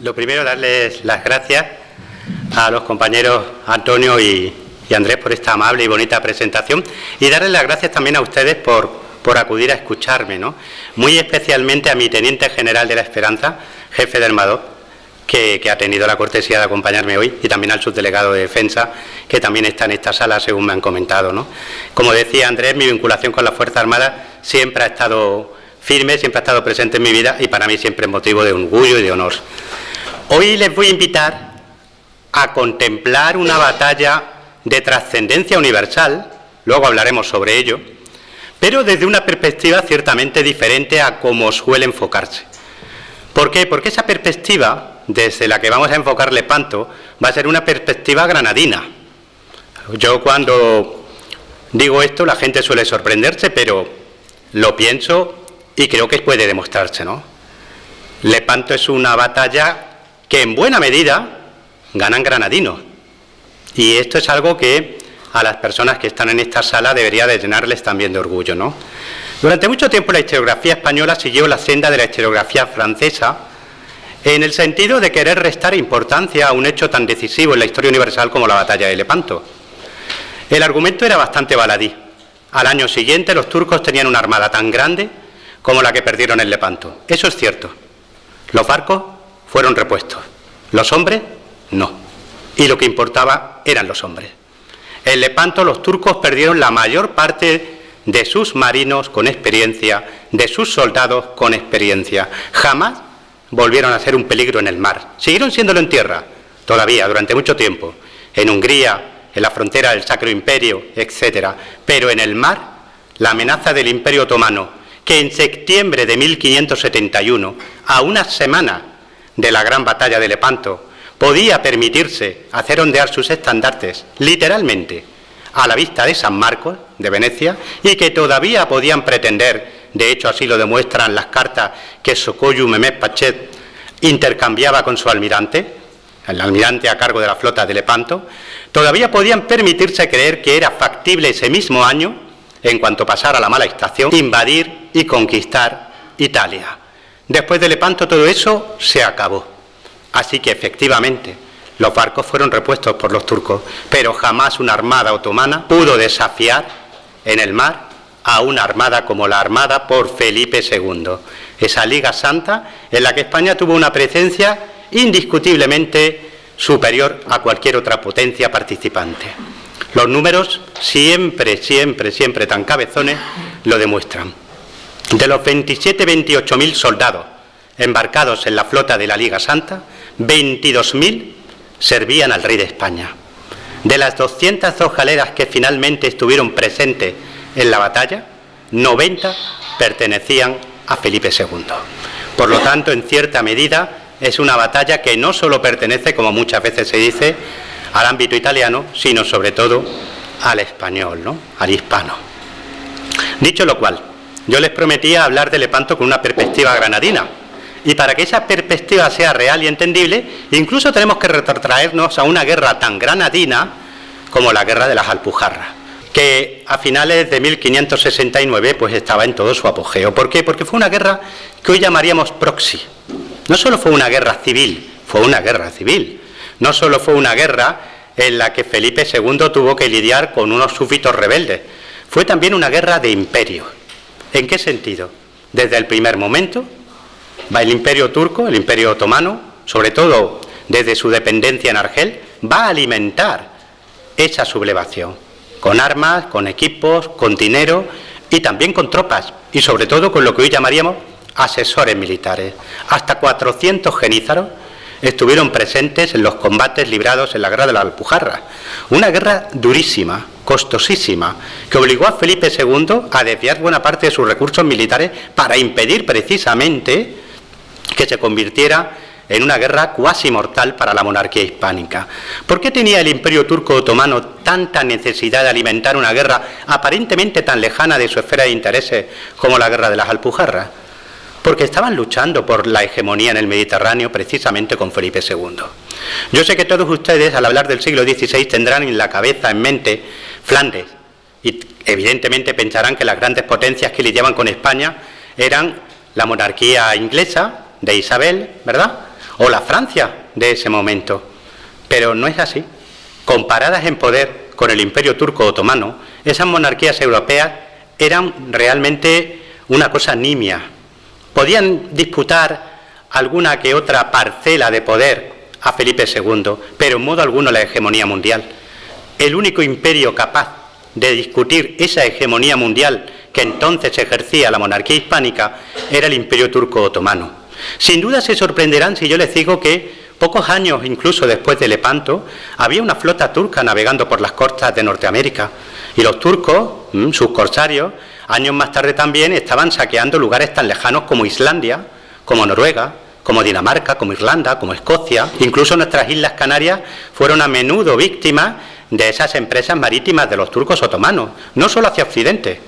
Lo primero, darles las gracias a los compañeros Antonio y Andrés por esta amable y bonita presentación, y darles las gracias también a ustedes por acudir a escucharme, ¿no? Muy especialmente a mi teniente general de la Esperanza, jefe de Armado, que ha tenido la cortesía de acompañarme hoy, y también al subdelegado de Defensa, que también está en esta sala, según me han comentado, ¿no? Como decía Andrés, mi vinculación con la Fuerza Armada siempre ha estado firme, siempre ha estado presente en mi vida, y para mí siempre es motivo de orgullo y de honor. Hoy les voy a invitar a contemplar una batalla de trascendencia universal, luego hablaremos sobre ello, pero desde una perspectiva ciertamente diferente a cómo suele enfocarse. ¿Por qué? Porque esa perspectiva, desde la que vamos a enfocar Lepanto, va a ser una perspectiva granadina. Yo cuando digo esto, la gente suele sorprenderse, pero lo pienso y creo que puede demostrarse, ¿no? Lepanto es una batalla que en buena medida ganan granadinos. Y esto es algo que a las personas que están en esta sala debería de llenarles también de orgullo, ¿no? Durante mucho tiempo la historiografía española siguió la senda de la historiografía francesa en el sentido de querer restar importancia a un hecho tan decisivo en la historia universal como la batalla de Lepanto. El argumento era bastante baladí. Al año siguiente los turcos tenían una armada tan grande como la que perdieron en Lepanto. Eso es cierto. Los barcos fueron repuestos. Los hombres, no. Y lo que importaba eran los hombres. En Lepanto los turcos perdieron la mayor parte de sus marinos con experiencia, de sus soldados con experiencia. Jamás volvieron a ser un peligro en el mar. Siguieron siéndolo en tierra, todavía, durante mucho tiempo. En Hungría, en la frontera del Sacro Imperio, etc. Pero en el mar, la amenaza del Imperio Otomano, que en septiembre de 1571, a una semana de la gran batalla de Lepanto, podía permitirse hacer ondear sus estandartes, literalmente, a la vista de San Marcos, de Venecia, y que todavía podían pretender, de hecho así lo demuestran las cartas que Socollou Mehmed Pachet intercambiaba con su almirante, el almirante a cargo de la flota de Lepanto, todavía podían permitirse creer que era factible ese mismo año, en cuanto pasara la mala estación, invadir y conquistar Italia. Después de Lepanto todo eso se acabó. Así que efectivamente los barcos fueron repuestos por los turcos, pero jamás una armada otomana pudo desafiar en el mar a una armada como la armada por Felipe II. Esa Liga Santa en la que España tuvo una presencia indiscutiblemente superior a cualquier otra potencia participante. Los números siempre tan cabezones lo demuestran. De los 28.000 soldados embarcados en la flota de la Liga Santa, 22.000 servían al rey de España. De las 202 galeras que finalmente estuvieron presentes en la batalla, 90 pertenecían a Felipe II. Por lo tanto, en cierta medida, es una batalla que no solo pertenece, como muchas veces se dice, al ámbito italiano, sino sobre todo al español, ¿no? Al hispano. Dicho lo cual, yo les prometía hablar de Lepanto con una perspectiva granadina, y para que esa perspectiva sea real y entendible, incluso tenemos que retrotraernos a una guerra tan granadina como la guerra de las Alpujarras, que a finales de 1569 pues estaba en todo su apogeo. ¿Por qué? Porque fue una guerra que hoy llamaríamos proxy. No solo fue una guerra civil, fue una guerra civil. No solo fue una guerra en la que Felipe II tuvo que lidiar con unos súbditos rebeldes, fue también una guerra de imperio. ¿En qué sentido? Desde el primer momento, el imperio turco, el imperio otomano, sobre todo desde su dependencia en Argel, va a alimentar esa sublevación, con armas, con equipos, con dinero y también con tropas, y sobre todo con lo que hoy llamaríamos asesores militares. Hasta 400 genízaros estuvieron presentes en los combates librados en la guerra de las Alpujarras. Una guerra durísima, costosísima, que obligó a Felipe II a desviar buena parte de sus recursos militares para impedir precisamente que se convirtiera en una guerra cuasi mortal para la monarquía hispánica. ¿Por qué tenía el Imperio Turco Otomano tanta necesidad de alimentar una guerra aparentemente tan lejana de su esfera de intereses como la guerra de las Alpujarras? Porque estaban luchando por la hegemonía en el Mediterráneo precisamente con Felipe II. Yo sé que todos ustedes, al hablar del siglo XVI, tendrán en la cabeza, en mente, Flandes, y evidentemente pensarán que las grandes potencias que lidiaban con España eran la monarquía inglesa de Isabel, ¿verdad?, o la Francia de ese momento. Pero no es así. Comparadas en poder con el Imperio Turco Otomano, esas monarquías europeas eran realmente una cosa nimia. Podían disputar alguna que otra parcela de poder a Felipe II, pero en modo alguno la hegemonía mundial. El único imperio capaz de discutir esa hegemonía mundial que entonces ejercía la monarquía hispánica era el Imperio Turco Otomano. Sin duda se sorprenderán si yo les digo que pocos años incluso después de Lepanto había una flota turca navegando por las costas de Norteamérica y los turcos, sus corsarios, años más tarde también estaban saqueando lugares tan lejanos como Islandia, como Noruega, como Dinamarca, como Irlanda, como Escocia. Incluso nuestras Islas Canarias fueron a menudo víctimas de esas empresas marítimas de los turcos otomanos, no solo hacia Occidente.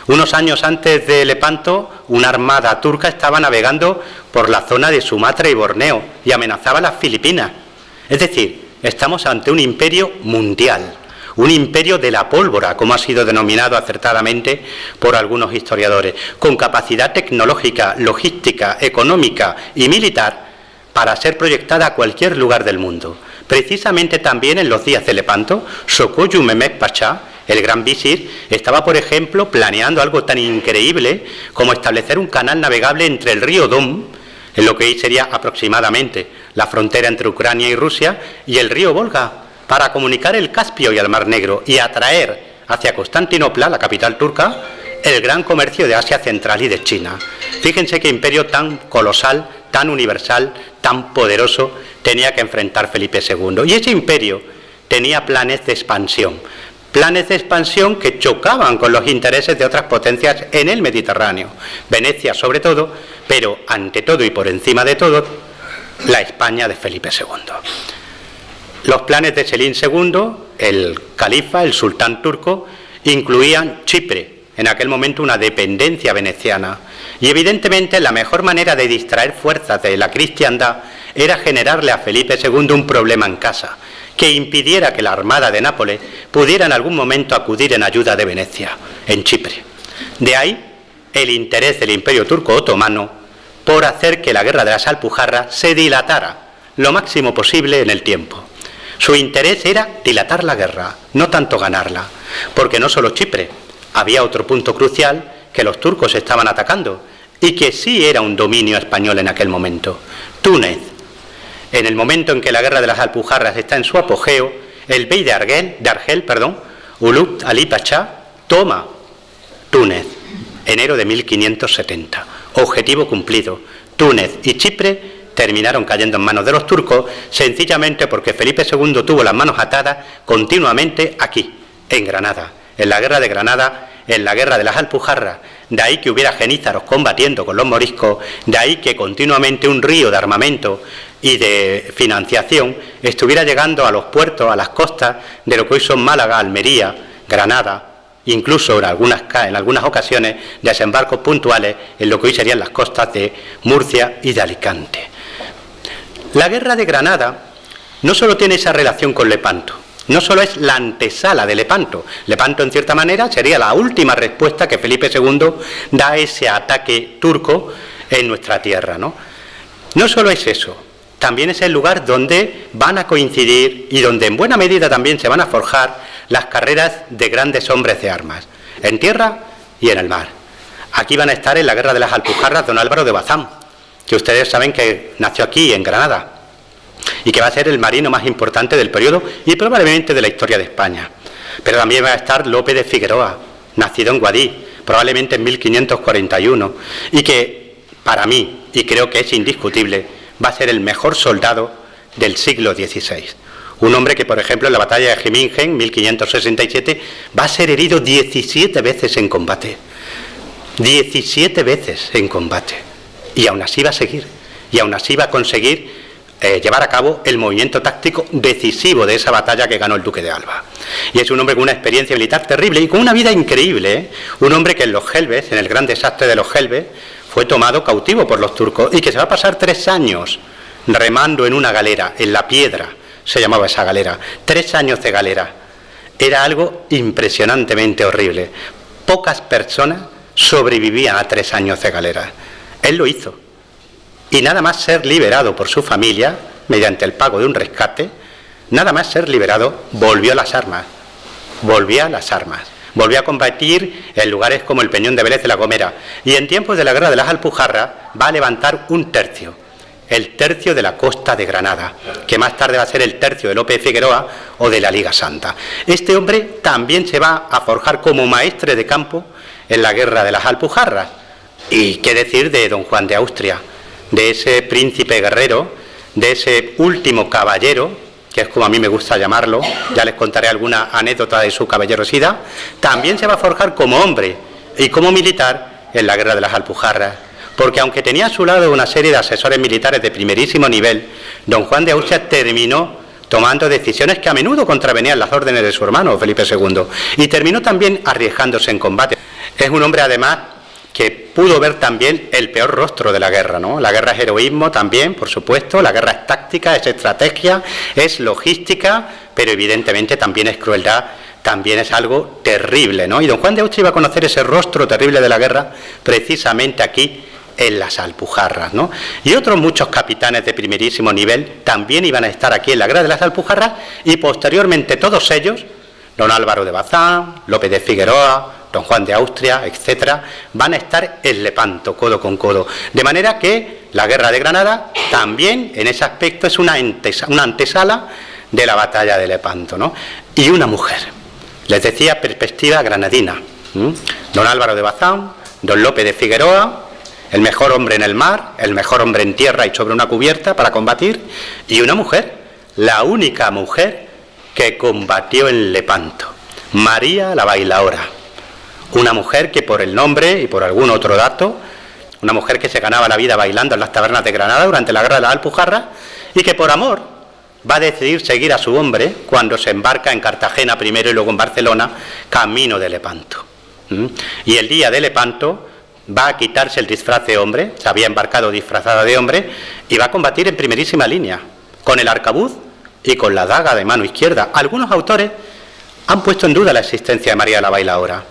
Unos años antes de Lepanto, una armada turca estaba navegando por la zona de Sumatra y Borneo y amenazaba a las Filipinas. Es decir, estamos ante un imperio mundial, un imperio de la pólvora, como ha sido denominado acertadamente por algunos historiadores, con capacidad tecnológica, logística, económica y militar para ser proyectada a cualquier lugar del mundo. Precisamente también en los días de Lepanto, Sokoyu Mehmed Pachá, el gran visir, estaba, por ejemplo, planeando algo tan increíble como establecer un canal navegable entre el río Don, en lo que hoy sería aproximadamente la frontera entre Ucrania y Rusia, y el río Volga, para comunicar el Caspio y el Mar Negro y atraer hacia Constantinopla, la capital turca, el gran comercio de Asia Central y de China. Fíjense qué imperio tan colosal, tan universal, tan poderoso tenía que enfrentar Felipe II. Y ese imperio tenía planes de expansión que chocaban con los intereses de otras potencias en el Mediterráneo, Venecia sobre todo, pero ante todo y por encima de todo, la España de Felipe II. Los planes de Selim II, el califa, el sultán turco, incluían Chipre, en aquel momento una dependencia veneciana, y evidentemente la mejor manera de distraer fuerzas de la cristiandad era generarle a Felipe II un problema en casa, que impidiera que la armada de Nápoles pudiera en algún momento acudir en ayuda de Venecia, en Chipre. De ahí el interés del Imperio Turco Otomano por hacer que la guerra de las Alpujarras se dilatara lo máximo posible en el tiempo. Su interés era dilatar la guerra, no tanto ganarla, porque no solo Chipre, había otro punto crucial que los turcos estaban atacando y que sí era un dominio español en aquel momento, Túnez. En el momento en que la guerra de las Alpujarras está en su apogeo, el bey de Argel, Ulugh Ali Pachá, toma Túnez, enero de 1570. Objetivo cumplido. Túnez y Chipre terminaron cayendo en manos de los turcos, sencillamente porque Felipe II tuvo las manos atadas continuamente aquí, en Granada, en la guerra de Granada, en la guerra de las Alpujarras. De ahí que hubiera genízaros combatiendo con los moriscos, de ahí que continuamente un río de armamento y de financiación estuviera llegando a los puertos, a las costas de lo que hoy son Málaga, Almería, Granada, incluso en algunas ocasiones desembarcos puntuales en lo que hoy serían las costas de Murcia y de Alicante. La guerra de Granada no solo tiene esa relación con Lepanto, no solo es la antesala de Lepanto. Lepanto, en cierta manera, sería la última respuesta que Felipe II da a ese ataque turco en nuestra tierra, ¿no? No solo es eso, también es el lugar donde van a coincidir y donde en buena medida también se van a forjar las carreras de grandes hombres de armas, en tierra y en el mar. Aquí van a estar en la guerra de las Alpujarras don Álvaro de Bazán, que ustedes saben que nació aquí, en Granada, y que va a ser el marino más importante del periodo y probablemente de la historia de España. Pero también va a estar Lope de Figueroa, nacido en Guadix, probablemente en 1541, y que para mí, y creo que es indiscutible, va a ser el mejor soldado del siglo XVI. Un hombre que, por ejemplo, en la batalla de Gemingen, 1567, va a ser herido 17 veces en combate. 17 veces en combate. Y aún así va a seguir. Y aún así va a conseguir llevar a cabo el movimiento táctico decisivo de esa batalla que ganó el duque de Alba. Y es un hombre con una experiencia militar terrible y con una vida increíble, ¿eh? Un hombre que en los Gelbes, en el gran desastre de los Gelbes, fue tomado cautivo por los turcos y que se va a pasar 3 años remando en una galera, en La Piedra, se llamaba esa galera. 3 años de galera. Era algo impresionantemente horrible. Pocas personas sobrevivían a 3 años de galera. Él lo hizo. y nada más ser liberado por su familia, mediante el pago de un rescate, nada más ser liberado, volvió a las armas. Volvió a combatir en lugares como el Peñón de Vélez de la Gomera, y en tiempos de la Guerra de las Alpujarras va a levantar un tercio, el tercio de la Costa de Granada, que más tarde va a ser el tercio de Lope de Figueroa o de la Liga Santa. Este hombre también se va a forjar como maestre de campo en la Guerra de las Alpujarras. Y qué decir de don Juan de Austria, de ese príncipe guerrero, de ese último caballero, que es como a mí me gusta llamarlo, ya les contaré alguna anécdota de su caballerosidad. También se va a forjar como hombre y como militar en la Guerra de las Alpujarras, porque aunque tenía a su lado una serie de asesores militares de primerísimo nivel, don Juan de Austria terminó tomando decisiones que a menudo contravenían las órdenes de su hermano Felipe II, y terminó también arriesgándose en combate. Es un hombre, además, que pudo ver también el peor rostro de la guerra, ¿no? La guerra es heroísmo también, por supuesto, la guerra es táctica, es estrategia, es logística, pero evidentemente también es crueldad, también es algo terrible, ¿no? Y don Juan de Austria iba a conocer ese rostro terrible de la guerra precisamente aquí en las Alpujarras, ¿no? Y otros muchos capitanes de primerísimo nivel también iban a estar aquí en la Guerra de las Alpujarras, y posteriormente todos ellos, don Álvaro de Bazán, Lope de Figueroa, don Juan de Austria, etcétera, van a estar en Lepanto, codo con codo. De manera que la Guerra de Granada también, en ese aspecto, es una antesala de la batalla de Lepanto, ¿no? Y una mujer, les decía, perspectiva granadina. Don Álvaro de Bazán, don Lope de Figueroa, el mejor hombre en el mar, el mejor hombre en tierra y sobre una cubierta para combatir, y una mujer, la única mujer que combatió en Lepanto, María la Bailaora. Una mujer que, por el nombre y por algún otro dato, una mujer que se ganaba la vida bailando en las tabernas de Granada durante la Guerra de las Alpujarras, y que por amor va a decidir seguir a su hombre cuando se embarca en Cartagena primero y luego en Barcelona, camino de Lepanto. Y el día de Lepanto va a quitarse el disfraz de hombre, se había embarcado disfrazada de hombre, y va a combatir en primerísima línea, con el arcabuz y con la daga de mano izquierda. Algunos autores han puesto en duda la existencia de María la Bailaora,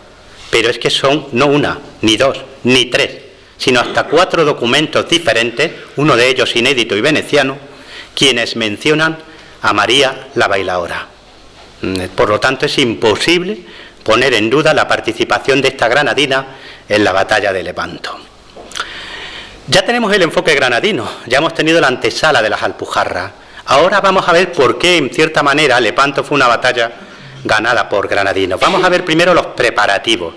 pero es que son no una, ni dos, ni tres, sino hasta 4 documentos diferentes, uno de ellos inédito y veneciano, quienes mencionan a María la Bailaora. Por lo tanto, es imposible poner en duda la participación de esta granadina en la batalla de Lepanto. Ya tenemos el enfoque granadino, ya hemos tenido la antesala de las Alpujarras. Ahora vamos a ver por qué, en cierta manera, Lepanto fue una batalla ganada por granadinos. Vamos a ver primero los preparativos.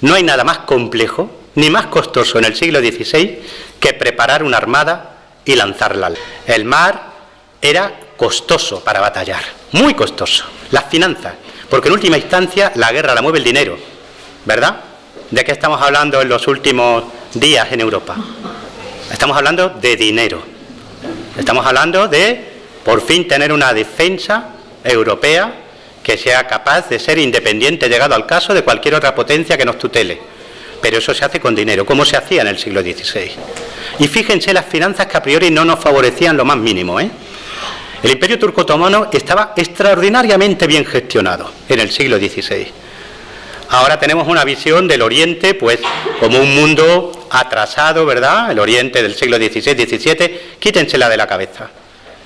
No hay nada más complejo ni más costoso en el siglo XVI que preparar una armada y lanzarla. El mar era costoso para batallar, muy costoso. Las finanzas, porque en última instancia la guerra la mueve el dinero, ¿verdad? ¿De qué estamos hablando en los últimos días en Europa? Estamos hablando de dinero. Estamos hablando de, por fin, tener una defensa europea que sea capaz de ser independiente, llegado al caso, de cualquier otra potencia que nos tutele. Pero eso se hace con dinero, como se hacía en el siglo XVI. Y fíjense las finanzas que a priori no nos favorecían lo más mínimo, ¿eh? El Imperio Turco Otomano estaba extraordinariamente bien gestionado en el siglo XVI. Ahora tenemos una visión del Oriente, pues, como un mundo atrasado, ¿verdad? El Oriente del siglo XVI-XVII, quítensela de la cabeza.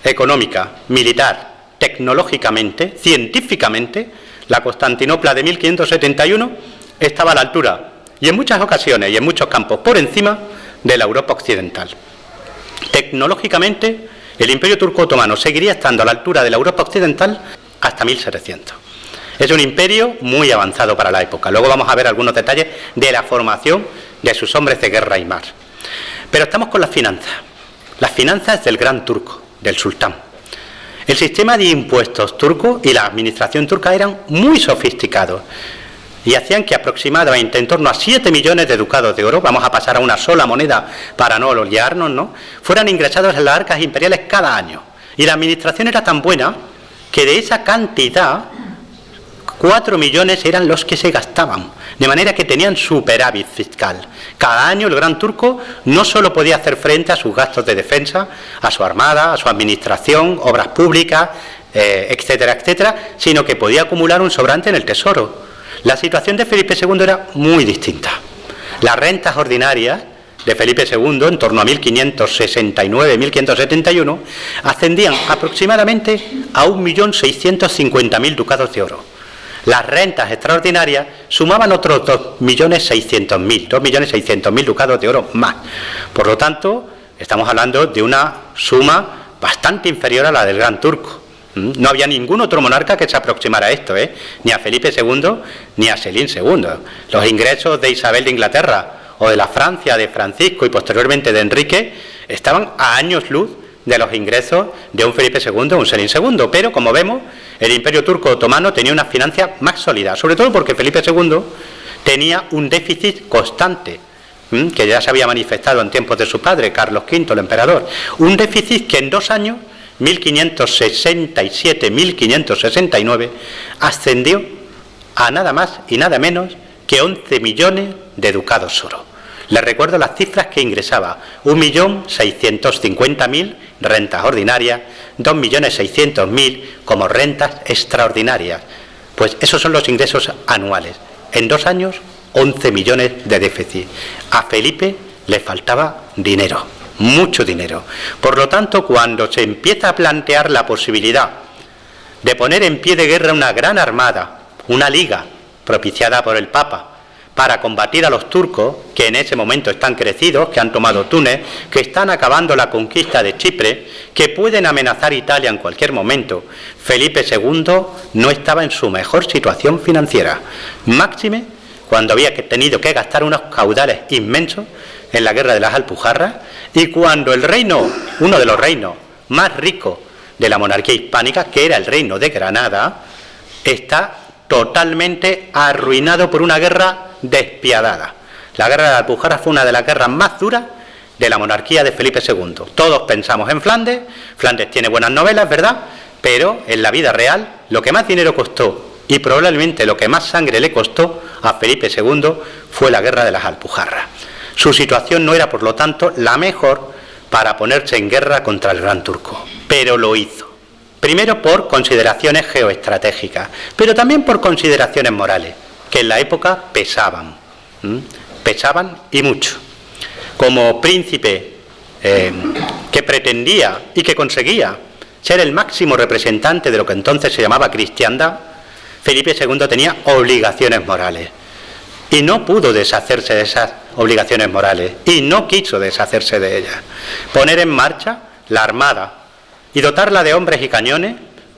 Económica, militar, tecnológicamente, científicamente, la Constantinopla de 1571 estaba a la altura, y en muchas ocasiones y en muchos campos por encima de la Europa occidental. Tecnológicamente, el Imperio Turco Otomano seguiría estando a la altura de la Europa occidental hasta 1700. Es un imperio muy avanzado para la época. Luego vamos a ver algunos detalles de la formación de sus hombres de guerra y mar. Pero estamos con las finanzas del gran turco, del sultán. El sistema de impuestos turco y la administración turca eran muy sofisticados y hacían que aproximadamente en torno a 7 millones de ducados de oro, vamos a pasar a una sola moneda para no liarnos, ¿no?, fueran ingresados en las arcas imperiales cada año. Y la administración era tan buena que de esa cantidad 4 millones eran los que se gastaban, de manera que tenían superávit fiscal. Cada año el gran turco no solo podía hacer frente a sus gastos de defensa, a su armada, a su administración, obras públicas, etcétera, etcétera, sino que podía acumular un sobrante en el tesoro. La situación de Felipe II era muy distinta. Las rentas ordinarias de Felipe II, en torno a 1569-1571, ascendían aproximadamente a 1.650.000 ducados de oro. Las rentas extraordinarias sumaban otros 2.600.000 ducados de oro más. Por lo tanto, estamos hablando de una suma bastante inferior a la del Gran Turco. No había ningún otro monarca que se aproximara a esto, ni a Felipe II ni a Selim II. Los ingresos de Isabel de Inglaterra o de la Francia de Francisco y posteriormente de Enrique estaban a años luz de los ingresos de un Felipe II o un Selim II, pero como vemos, el Imperio Turco Otomano tenía unas finanzas más sólidas, sobre todo porque Felipe II tenía un déficit constante, que ya se había manifestado en tiempos de su padre, Carlos V, el emperador, un déficit que en 2 años, 1567-1569, ascendió a nada más y nada menos que 11 millones de ducados oro. Les recuerdo las cifras que ingresaba: 1.650.000 rentas ordinarias, 2.600.000 como rentas extraordinarias. Pues esos son los ingresos anuales. En 2 años, 11 millones de déficit. A Felipe le faltaba dinero, mucho dinero. Por lo tanto, cuando se empieza a plantear la posibilidad de poner en pie de guerra una gran armada, una liga propiciada por el Papa, para combatir a los turcos, que en ese momento están crecidos, que han tomado Túnez, que están acabando la conquista de Chipre, que pueden amenazar Italia en cualquier momento, Felipe II no estaba en su mejor situación financiera. Máxime cuando había tenido que gastar unos caudales inmensos en la guerra de las Alpujarras, y cuando el reino, uno de los reinos más ricos de la monarquía hispánica, que era el reino de Granada, está totalmente arruinado por una guerra despiadada. La guerra de las Alpujarras fue una de las guerras más duras de la monarquía de Felipe II. Todos pensamos en Flandes. Flandes tiene buenas novelas, ¿verdad? Pero en la vida real, lo que más dinero costó y probablemente lo que más sangre le costó a Felipe II fue la guerra de las Alpujarras. Su situación no era, por lo tanto, la mejor para ponerse en guerra contra el Gran Turco, pero lo hizo. Primero por consideraciones geoestratégicas, pero también por consideraciones morales, que en la época pesaban y mucho. Como príncipe que pretendía y que conseguía ser el máximo representante de lo que entonces se llamaba cristiandad, Felipe II tenía obligaciones morales y no pudo deshacerse de esas obligaciones morales y no quiso deshacerse de ellas. Poner en marcha la armada y dotarla de hombres y cañones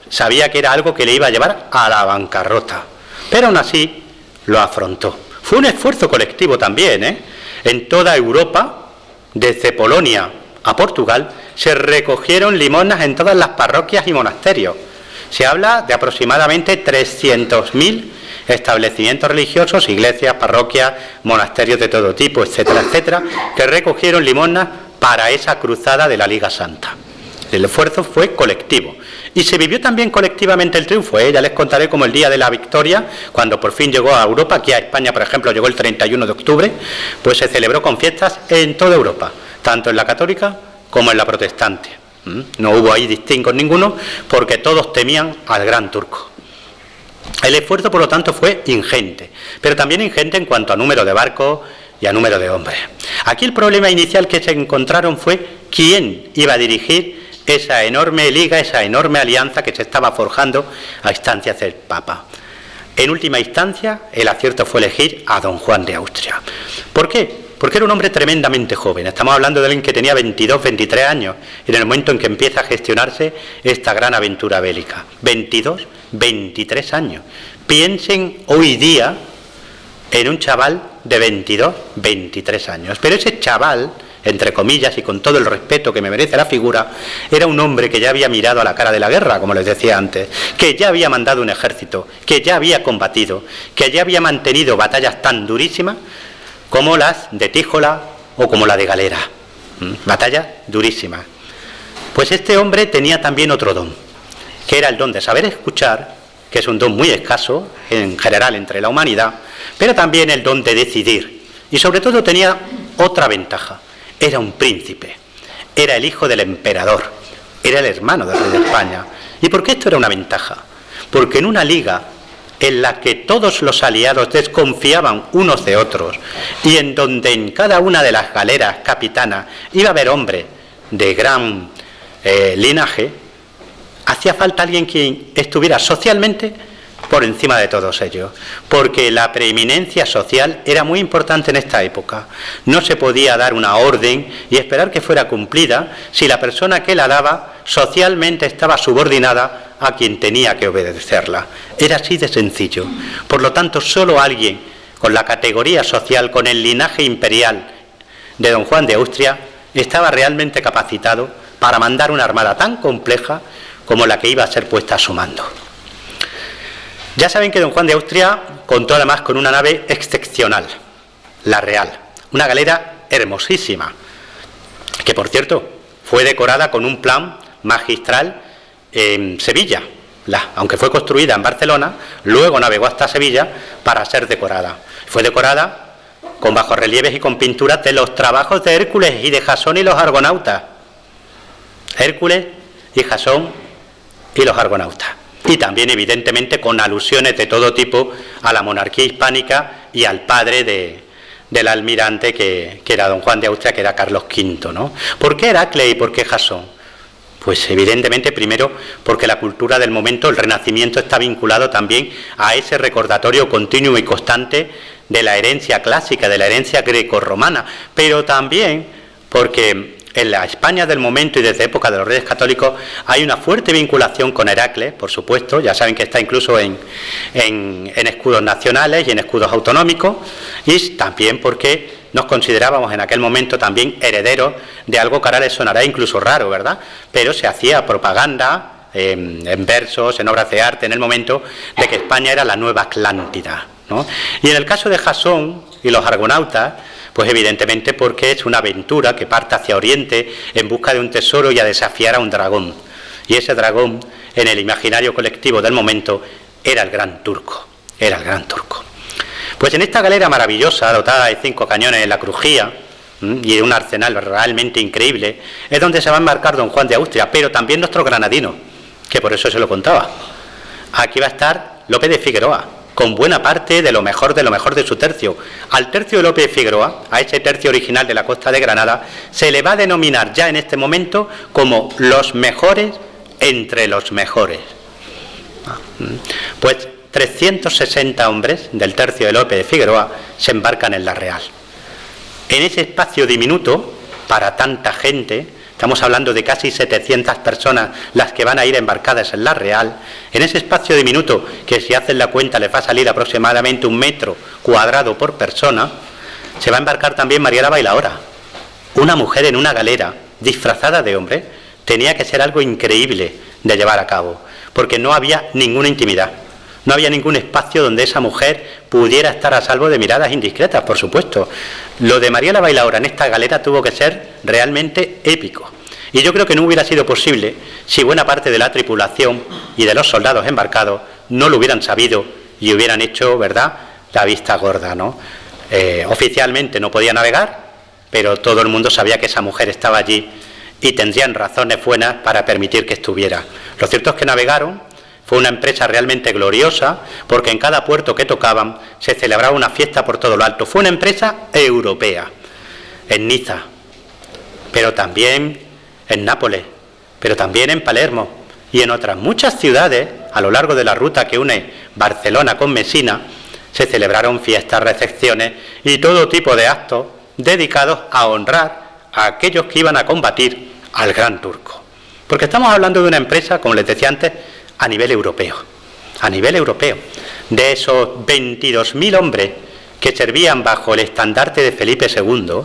sabía que era algo que le iba a llevar a la bancarrota, pero aún así lo afrontó. Fue un esfuerzo colectivo también, En toda Europa, desde Polonia a Portugal, se recogieron limosnas en todas las parroquias y monasterios. Se habla de aproximadamente 300.000 establecimientos religiosos, iglesias, parroquias, monasterios de todo tipo, etcétera, etcétera, que recogieron limosnas para esa cruzada de la Liga Santa. El esfuerzo fue colectivo. Y se vivió también colectivamente el triunfo. Ya les contaré cómo el día de la victoria, cuando por fin llegó a Europa, aquí a España, por ejemplo, llegó el 31 de octubre, pues se celebró con fiestas en toda Europa, tanto en la católica como en la protestante. No hubo ahí distingos ninguno, porque todos temían al Gran Turco. El esfuerzo, por lo tanto, fue ingente, pero también ingente en cuanto a número de barcos y a número de hombres. Aquí el problema inicial que se encontraron fue quién iba a dirigir esa enorme liga, esa enorme alianza que se estaba forjando a instancias del Papa. En última instancia, el acierto fue elegir a don Juan de Austria. ¿Por qué? Porque era un hombre tremendamente joven. Estamos hablando de alguien que tenía 22, 23 años, en el momento en que empieza a gestionarse esta gran aventura bélica. 22, 23 años. Piensen hoy día en un chaval de 22, 23 años. Pero ese chaval, entre comillas y con todo el respeto que me merece la figura, era un hombre que ya había mirado a la cara de la guerra, como les decía antes, que ya había mandado un ejército, que ya había combatido, que ya había mantenido batallas tan durísimas como las de Tíjola o como la de Galera. Batallas durísimas. Pues este hombre tenía también otro don, que era el don de saber escuchar, que es un don muy escaso en general entre la humanidad, pero también el don de decidir. Y sobre todo tenía otra ventaja: era un príncipe, era el hijo del emperador, era el hermano del rey de España. ¿Y por qué esto era una ventaja? Porque en una liga en la que todos los aliados desconfiaban unos de otros y en donde en cada una de las galeras capitanas iba a haber hombres de gran linaje, hacía falta alguien que estuviera socialmente por encima de todos ellos, porque la preeminencia social era muy importante en esta época. No se podía dar una orden y esperar que fuera cumplida si la persona que la daba socialmente estaba subordinada a quien tenía que obedecerla. Era así de sencillo. Por lo tanto, solo alguien con la categoría social, con el linaje imperial de don Juan de Austria, estaba realmente capacitado para mandar una armada tan compleja como la que iba a ser puesta a su mando. Ya saben que don Juan de Austria contó además con una nave excepcional, la Real, una galera hermosísima, que por cierto fue decorada con un plan magistral en Sevilla, aunque fue construida en Barcelona, luego navegó hasta Sevilla para ser decorada. Fue decorada con bajorrelieves y con pinturas de los trabajos de Hércules y de Jasón y los argonautas. Hércules y Jasón y los argonautas. Y también, evidentemente, con alusiones de todo tipo a la monarquía hispánica y al padre del almirante que era don Juan de Austria, que era Carlos V, ¿no? ¿Por qué Heracles y por qué Jasón? Pues evidentemente, primero, porque la cultura del momento, el Renacimiento, está vinculado también a ese recordatorio continuo y constante de la herencia clásica, de la herencia grecorromana, pero también porque en la España del momento y desde época de los Reyes Católicos hay una fuerte vinculación con Heracles, por supuesto, ya saben que está incluso en escudos nacionales y en escudos autonómicos, y también porque nos considerábamos en aquel momento también herederos de algo que ahora les sonará incluso raro, ¿verdad? Pero se hacía propaganda en versos, en obras de arte, en el momento de que España era la nueva Atlántida, ¿no? Y en el caso de Jasón y los argonautas, pues evidentemente porque es una aventura que parte hacia Oriente en busca de un tesoro y a desafiar a un dragón. Y ese dragón, en el imaginario colectivo del momento, era el Gran Turco. Era el Gran Turco. Pues en esta galera maravillosa, dotada de 5 cañones en la crujía y de un arsenal realmente increíble, es donde se va a embarcar don Juan de Austria, pero también nuestro granadino, que por eso se lo contaba. Aquí va a estar Lope de Figueroa, con buena parte de lo mejor de su tercio. Al tercio de Lope de Figueroa, a ese tercio original de la costa de Granada, se le va a denominar ya en este momento como los mejores entre los mejores. Pues 360 hombres del tercio de Lope de Figueroa se embarcan en la Real. En ese espacio diminuto, para tanta gente, estamos hablando de casi 700 personas las que van a ir embarcadas en la Real, en ese espacio diminuto, que si hacen la cuenta les va a salir aproximadamente 1 metro cuadrado por persona, se va a embarcar también María la Bailaora. Una mujer en una galera, disfrazada de hombre, tenía que ser algo increíble de llevar a cabo, porque no había ninguna intimidad. No había ningún espacio donde esa mujer pudiera estar a salvo de miradas indiscretas, por supuesto. Lo de María la Bailaora en esta galera tuvo que ser realmente épico. Y yo creo que no hubiera sido posible si buena parte de la tripulación y de los soldados embarcados no lo hubieran sabido y hubieran hecho, ¿verdad?, la vista gorda, ¿no? Oficialmente no podía navegar, pero todo el mundo sabía que esa mujer estaba allí y tendrían razones buenas para permitir que estuviera. Lo cierto es que navegaron. Fue una empresa realmente gloriosa, porque en cada puerto que tocaban se celebraba una fiesta por todo lo alto. Fue una empresa europea, en Niza, pero también en Nápoles, pero también en Palermo y en otras muchas ciudades a lo largo de la ruta que une Barcelona con Mesina. Se celebraron fiestas, recepciones y todo tipo de actos dedicados a honrar a aquellos que iban a combatir al Gran Turco. Porque estamos hablando de una empresa, como les decía antes, a nivel europeo. De esos 22.000 hombres que servían bajo el estandarte de Felipe II,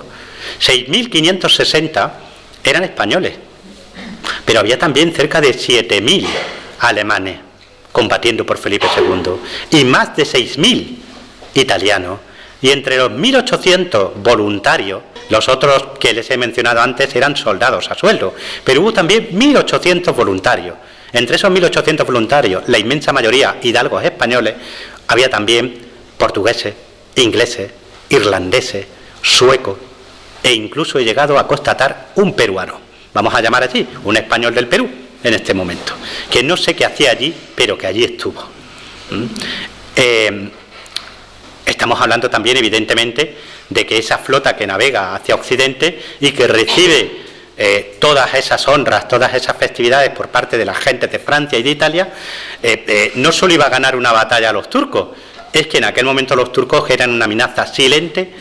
6.560 eran españoles, pero había también cerca de 7.000 alemanes combatiendo por Felipe II y más de 6.000 italianos, y entre los 1.800 voluntarios, los otros que les he mencionado antes eran soldados a sueldo, pero hubo también 1.800 voluntarios. Entre esos 1.800 voluntarios, la inmensa mayoría hidalgos españoles, había también portugueses, ingleses, irlandeses, suecos, e incluso he llegado a constatar un peruano, vamos a llamar allí, un español del Perú en este momento, que no sé qué hacía allí, pero que allí estuvo. Estamos hablando también, evidentemente, de que esa flota que navega hacia Occidente y que recibe todas esas honras, todas esas festividades por parte de las gentes de Francia y de Italia, no solo iba a ganar una batalla a los turcos, es que en aquel momento los turcos eran una amenaza silente,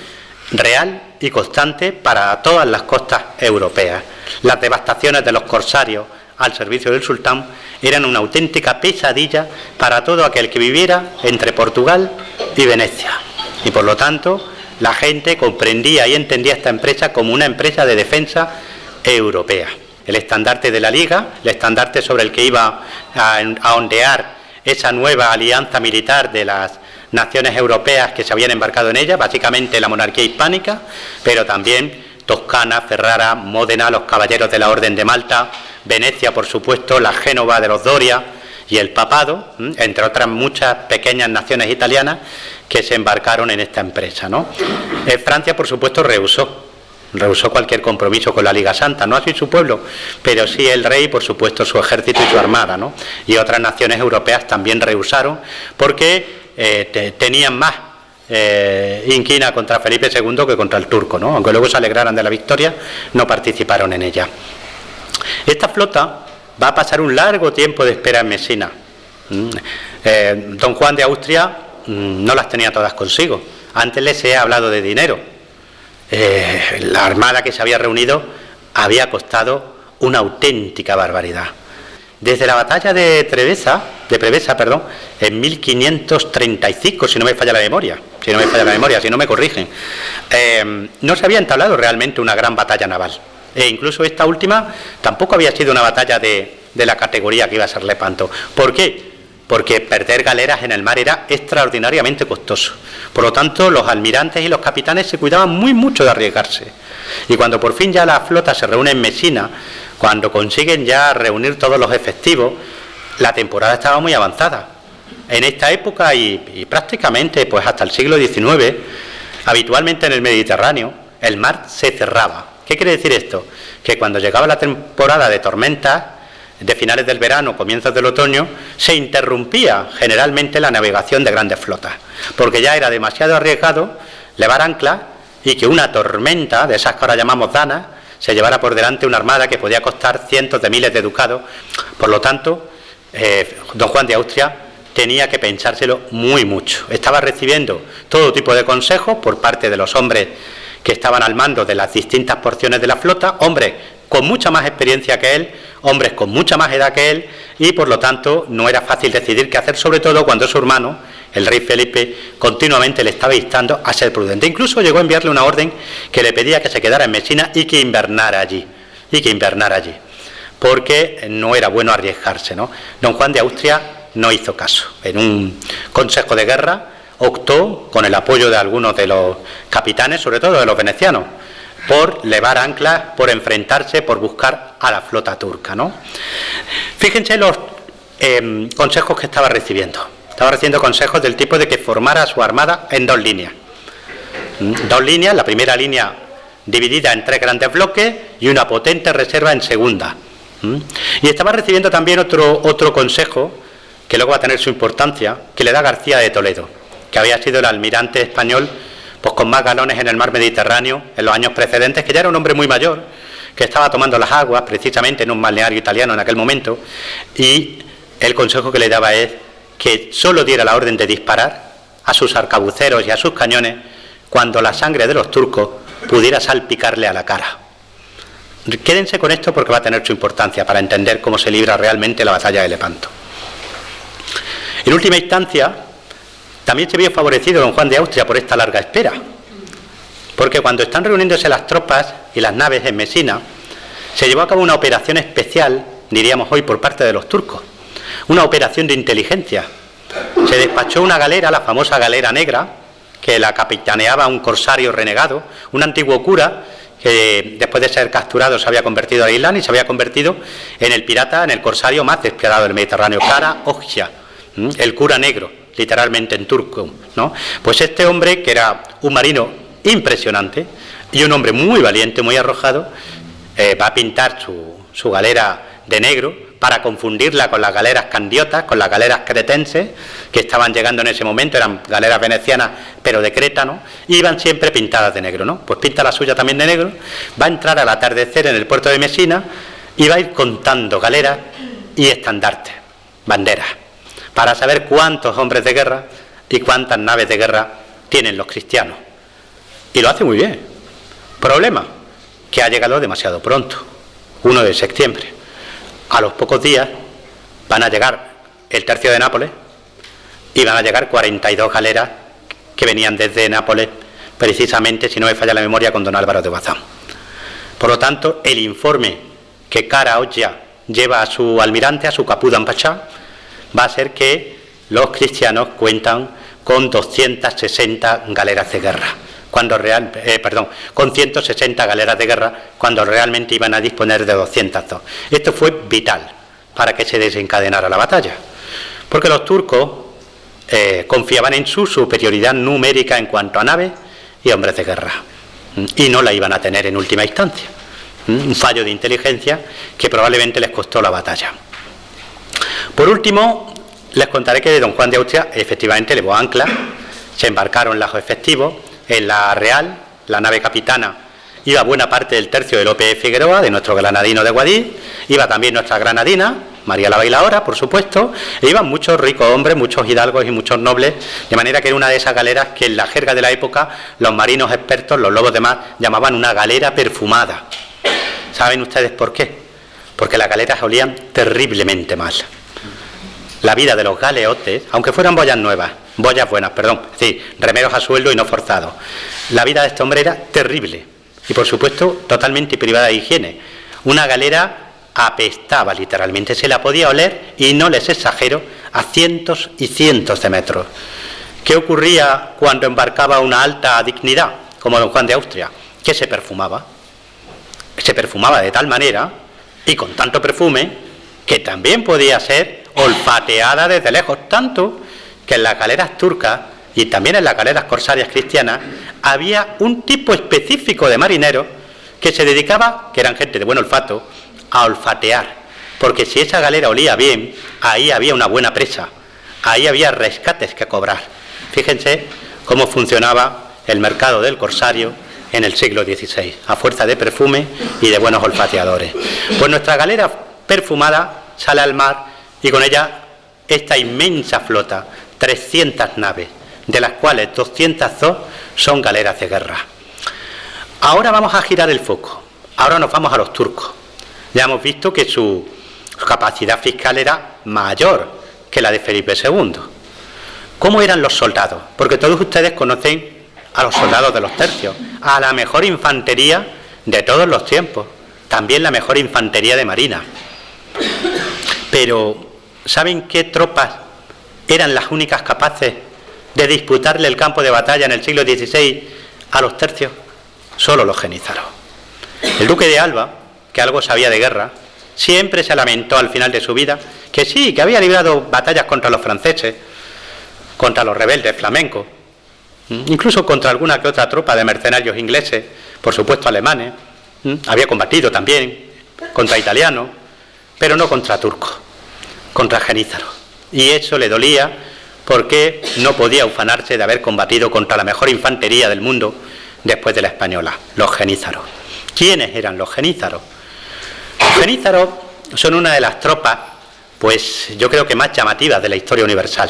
real y constante para todas las costas europeas. Las devastaciones de los corsarios al servicio del sultán eran una auténtica pesadilla para todo aquel que viviera entre Portugal y Venecia. Y por lo tanto, la gente comprendía y entendía esta empresa como una empresa de defensa europea. El estandarte de la Liga, el estandarte sobre el que iba a ondear esa nueva alianza militar de las naciones europeas que se habían embarcado en ella, básicamente la monarquía hispánica, pero también Toscana, Ferrara, Módena, los caballeros de la Orden de Malta, Venecia, por supuesto, la Génova de los Doria y el Papado, entre otras muchas pequeñas naciones italianas que se embarcaron en esta empresa, ¿no? Francia, por supuesto, rehusó cualquier compromiso con la Liga Santa, no así su pueblo, pero sí el rey, por supuesto, su ejército y su armada, ¿no? Y otras naciones europeas también rehusaron porque tenían más inquina contra Felipe II que contra el turco, ¿no? Aunque luego se alegraran de la victoria, no participaron en ella. Esta flota va a pasar un largo tiempo de espera en Mesina. Don Juan de Austria no las tenía todas consigo. Antes les he hablado de dinero. La armada que se había reunido había costado una auténtica barbaridad. Desde la batalla de Prevesa, en 1535, si no me falla la memoria, si no me corrigen, no se había entablado realmente una gran batalla naval. E incluso esta última tampoco había sido una batalla de la categoría que iba a ser Lepanto. ¿Por qué? Porque perder galeras en el mar era extraordinariamente costoso. Por lo tanto, los almirantes y los capitanes se cuidaban muy mucho de arriesgarse. Y cuando por fin ya la flota se reúne en Mesina, cuando consiguen ya reunir todos los efectivos, la temporada estaba muy avanzada. En esta época y prácticamente pues hasta el siglo XIX, habitualmente en el Mediterráneo, el mar se cerraba. ¿Qué quiere decir esto? Que cuando llegaba la temporada de tormentas, de finales del verano, comienzos del otoño, se interrumpía generalmente la navegación de grandes flotas, porque ya era demasiado arriesgado levar anclas y que una tormenta, de esas que ahora llamamos danas, se llevara por delante una armada que podía costar cientos de miles de ducados. Por lo tanto, don Juan de Austria tenía que pensárselo muy mucho. Estaba recibiendo todo tipo de consejos por parte de los hombres que estaban al mando de las distintas porciones de la flota, hombres con mucha más experiencia que él, hombres con mucha más edad que él, y por lo tanto no era fácil decidir qué hacer, sobre todo cuando su hermano, el rey Felipe, continuamente le estaba instando a ser prudente. Incluso llegó a enviarle una orden que le pedía que se quedara en Mesina y que invernara allí, porque no era bueno arriesgarse, ¿no? Don Juan de Austria no hizo caso. En un consejo de guerra optó, con el apoyo de algunos de los capitanes, sobre todo de los venecianos, por levar anclas, por enfrentarse, por buscar a la flota turca, ¿no? Fíjense los consejos que estaba recibiendo. Estaba recibiendo consejos del tipo de que formara su armada en dos líneas. Dos líneas, la primera línea dividida en 3 grandes bloques y una potente reserva en segunda. Y estaba recibiendo también otro consejo, que luego va a tener su importancia, que le da García de Toledo, que había sido el almirante español pues con más galones en el mar Mediterráneo en los años precedentes, que ya era un hombre muy mayor, que estaba tomando las aguas precisamente en un balneario italiano en aquel momento, y el consejo que le daba es que solo diera la orden de disparar a sus arcabuceros y a sus cañones cuando la sangre de los turcos pudiera salpicarle a la cara. Quédense con esto porque va a tener su importancia para entender cómo se libra realmente la batalla de Lepanto. En última instancia, también se vio favorecido don Juan de Austria por esta larga espera, porque cuando están reuniéndose las tropas y las naves en Mesina, se llevó a cabo una operación especial, diríamos hoy, por parte de los turcos, una operación de inteligencia. Se despachó una galera, la famosa galera negra, que la capitaneaba un corsario renegado, un antiguo cura, que después de ser capturado se había convertido al Islam y se había convertido en el pirata, en el corsario más despiadado del Mediterráneo, Kara Okja, el cura negro, literalmente en turco, ¿no? Pues este hombre, que era un marino impresionante y un hombre muy valiente, muy arrojado, va a pintar su galera de negro para confundirla con las galeras candiotas, con las galeras cretenses, que estaban llegando en ese momento, eran galeras venecianas, pero de Creta, ¿no? Iban siempre pintadas de negro, ¿no? Pues pinta la suya también de negro, va a entrar al atardecer en el puerto de Mesina y va a ir contando galeras y estandartes, banderas, para saber cuántos hombres de guerra y cuántas naves de guerra tienen los cristianos. Y lo hace muy bien. Problema, que ha llegado demasiado pronto, 1 de septiembre. A los pocos días van a llegar el tercio de Nápoles y van a llegar 42 galeras que venían desde Nápoles, precisamente, si no me falla la memoria, con don Álvaro de Bazán. Por lo tanto, el informe que Kara Hoxha lleva a su almirante, a su Capudan Pachá, va a ser que los cristianos cuentan con 260 galeras de guerra, con 160 galeras de guerra, cuando realmente iban a disponer de 202. Esto fue vital para que se desencadenara la batalla, porque los turcos confiaban en su superioridad numérica en cuanto a naves y hombres de guerra, y no la iban a tener en última instancia. Un fallo de inteligencia que probablemente les costó la batalla. Por último, les contaré que don Juan de Austria efectivamente levó ancla, se embarcaron los efectivos en la Real, la nave capitana, iba buena parte del tercio de Lope de Figueroa, de nuestro granadino de Guadix, iba también nuestra granadina, María la Bailaora, por supuesto, e iban muchos ricos hombres, muchos hidalgos y muchos nobles, de manera que era una de esas galeras que en la jerga de la época los marinos expertos, los lobos de mar, llamaban una galera perfumada. ¿Saben ustedes por qué? Porque las galeras olían terriblemente mal. La vida de los galeotes, aunque fueran boyas buenas, es decir, remeros a sueldo y no forzados, la vida de este hombre era terrible y, por supuesto, totalmente privada de higiene. Una galera apestaba literalmente, se la podía oler, y no les exagero, a cientos y cientos de metros. ¿Qué ocurría cuando embarcaba una alta dignidad, como don Juan de Austria? Que se perfumaba de tal manera y con tanto perfume que también podía ser olfateada desde lejos, tanto que en las galeras turcas y también en las galeras corsarias cristianas había un tipo específico de marineros que se dedicaba, que eran gente de buen olfato, a olfatear, porque si esa galera olía bien, ahí había una buena presa, ahí había rescates que cobrar. Fíjense cómo funcionaba el mercado del corsario en el siglo XVI, a fuerza de perfume y de buenos olfateadores. Pues nuestra galera perfumada sale al mar y con ella esta inmensa flota, 300 naves, de las cuales 202 son galeras de guerra. Ahora vamos a girar el foco, ahora nos vamos a los turcos. Ya hemos visto que su capacidad fiscal era mayor que la de Felipe II. ¿Cómo eran los soldados? Porque todos ustedes conocen a los soldados de los tercios, a la mejor infantería de todos los tiempos, también la mejor infantería de marina. Pero, ¿saben qué tropas eran las únicas capaces de disputarle el campo de batalla en el siglo XVI a los tercios? Solo los genízaros. El duque de Alba, que algo sabía de guerra, siempre se lamentó al final de su vida que sí, que había librado batallas contra los franceses, contra los rebeldes flamencos, incluso contra alguna que otra tropa de mercenarios ingleses, por supuesto alemanes, había combatido también contra italianos, pero no contra turcos, contra genízaros. Y eso le dolía porque no podía ufanarse de haber combatido contra la mejor infantería del mundo después de la española, los genízaros. ¿Quiénes eran los genízaros? Los genízaros son una de las tropas, pues yo creo que más llamativas de la historia universal.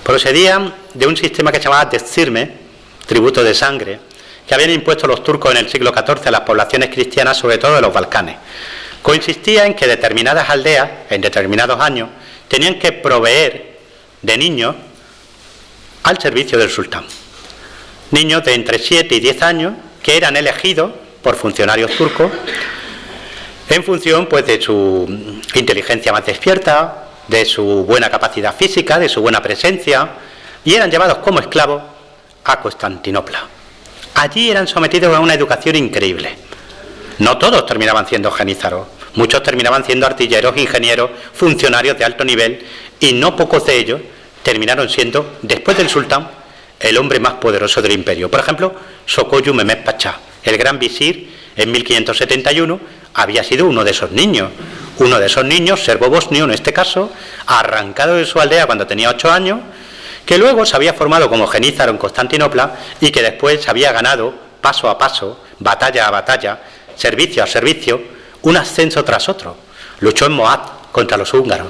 Procedían de un sistema que se llamaba Dezirme, tributo de sangre, que habían impuesto los turcos en el siglo XIV a las poblaciones cristianas, sobre todo de los Balcanes. Consistía en que determinadas aldeas, en determinados años, tenían que proveer de niños al servicio del sultán. Niños de entre 7 y 10 años que eran elegidos por funcionarios turcos en función, pues, de su inteligencia más despierta, de su buena capacidad física, de su buena presencia, y eran llevados como esclavos a Constantinopla. Allí eran sometidos a una educación increíble. No todos terminaban siendo genízaros, muchos terminaban siendo artilleros, ingenieros, funcionarios de alto nivel, y no pocos de ellos terminaron siendo, después del sultán, el hombre más poderoso del imperio. Por ejemplo, Sokoyu Mehmed Pachá, el gran visir, en 1571, había sido uno de esos niños, Uno de esos niños, serbo-bosnio en este caso, arrancado de su aldea cuando tenía 8 años, que luego se había formado como genízaro en Constantinopla y que después había ganado, paso a paso, batalla a batalla, servicio a servicio, un ascenso tras otro. Luchó en Moab contra los húngaros,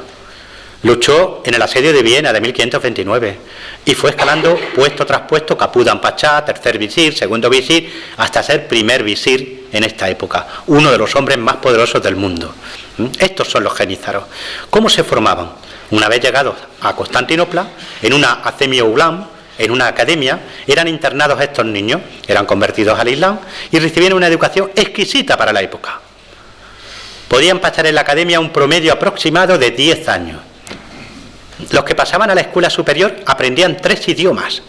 luchó en el asedio de Viena de 1529 y fue escalando puesto tras puesto, Capudan Pachá, tercer visir, segundo visir, hasta ser primer visir en esta época, uno de los hombres más poderosos del mundo. Estos son los genízaros. ¿Cómo se formaban? Una vez llegados a Constantinopla, en una acemio ulam, en una academia, eran internados estos niños, eran convertidos al Islam y recibían una educación exquisita para la época. Podían pasar en la academia un promedio aproximado de 10 años. Los que pasaban a la escuela superior aprendían 3 idiomas.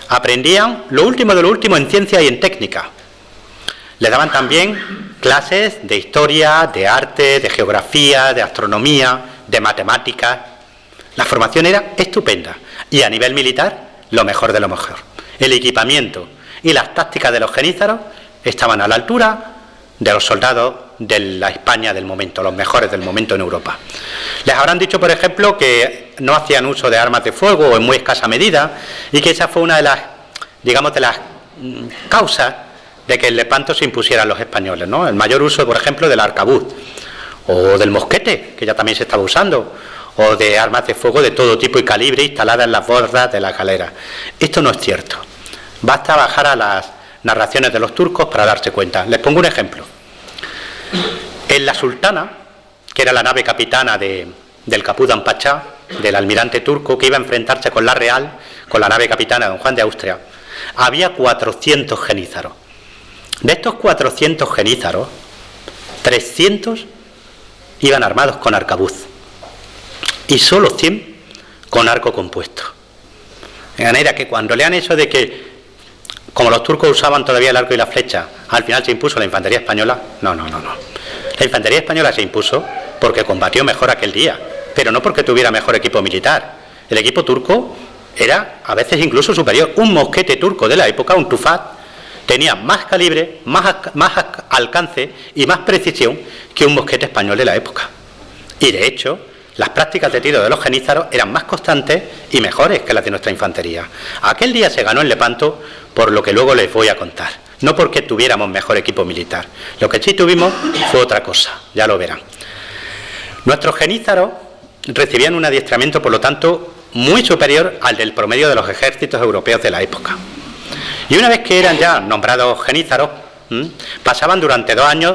Aprendían lo último de lo último en ciencia y en técnica. Les daban también clases de historia, de arte, de geografía, de astronomía, de matemáticas. La formación era estupenda y a nivel militar lo mejor de lo mejor. El equipamiento y las tácticas de los genízaros estaban a la altura de los soldados de la España del momento, los mejores del momento en Europa. Les habrán dicho, por ejemplo, que no hacían uso de armas de fuego o en muy escasa medida y que esa fue una de las, digamos, de las causas de que en Lepanto se impusieran los españoles, ¿no? El mayor uso, por ejemplo, del arcabuz o del mosquete, que ya también se estaba usando, o de armas de fuego de todo tipo y calibre instaladas en las bordas de las galeras. Esto no es cierto. Basta bajar a las narraciones de los turcos para darse cuenta. Les pongo un ejemplo. En la Sultana, que era la nave capitana del Capudan Pachá, del almirante turco, que iba a enfrentarse con la Real, con la nave capitana de Don Juan de Austria, había 400 genízaros. De estos 400 genízaros, 300 iban armados con arcabuz y solo 100 con arco compuesto. De manera que cuando lean eso de que, como los turcos usaban todavía el arco y la flecha, al final se impuso la infantería española, no. La infantería española se impuso porque combatió mejor aquel día, pero no porque tuviera mejor equipo militar. El equipo turco era a veces incluso superior. Un mosquete turco de la época, un tufat, tenía más calibre, más alcance y más precisión que un mosquete español de la época. Y de hecho, las prácticas de tiro de los genízaros eran más constantes y mejores que las de nuestra infantería. Aquel día se ganó en Lepanto por lo que luego les voy a contar, no porque tuviéramos mejor equipo militar. Lo que sí tuvimos fue otra cosa, ya lo verán. Nuestros genízaros recibían un adiestramiento, por lo tanto, muy superior al del promedio de los ejércitos europeos de la época. Y una vez que eran ya nombrados genízaros, pasaban durante 2 años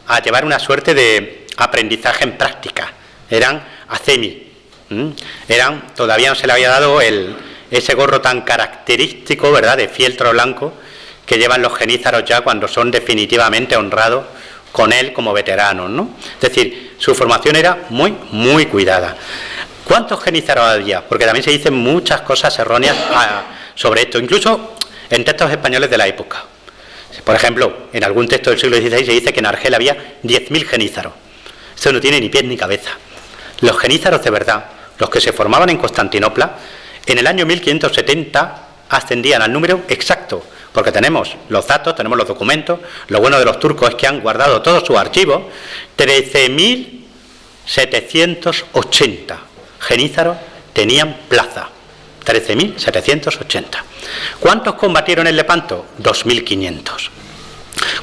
a llevar una suerte de aprendizaje en práctica. Eran acemi, todavía no se le había dado ese gorro tan característico, ¿verdad?, de fieltro blanco que llevan los genízaros ya cuando son definitivamente honrados con él como veteranos, ¿no? Es decir, su formación era muy, muy cuidada. ¿Cuántos genízaros había? Porque también se dicen muchas cosas erróneas sobre esto, incluso en textos españoles de la época. Por ejemplo, en algún texto del siglo XVI se dice que en Argel había 10.000 genízaros. Eso no tiene ni pies ni cabeza. Los genízaros de verdad, los que se formaban en Constantinopla, en el año 1570 ascendían al número exacto, porque tenemos los datos, tenemos los documentos. Lo bueno de los turcos es que han guardado todos sus archivos. 13.780 genízaros tenían plaza. 13.780. ¿Cuántos combatieron en Lepanto? 2.500.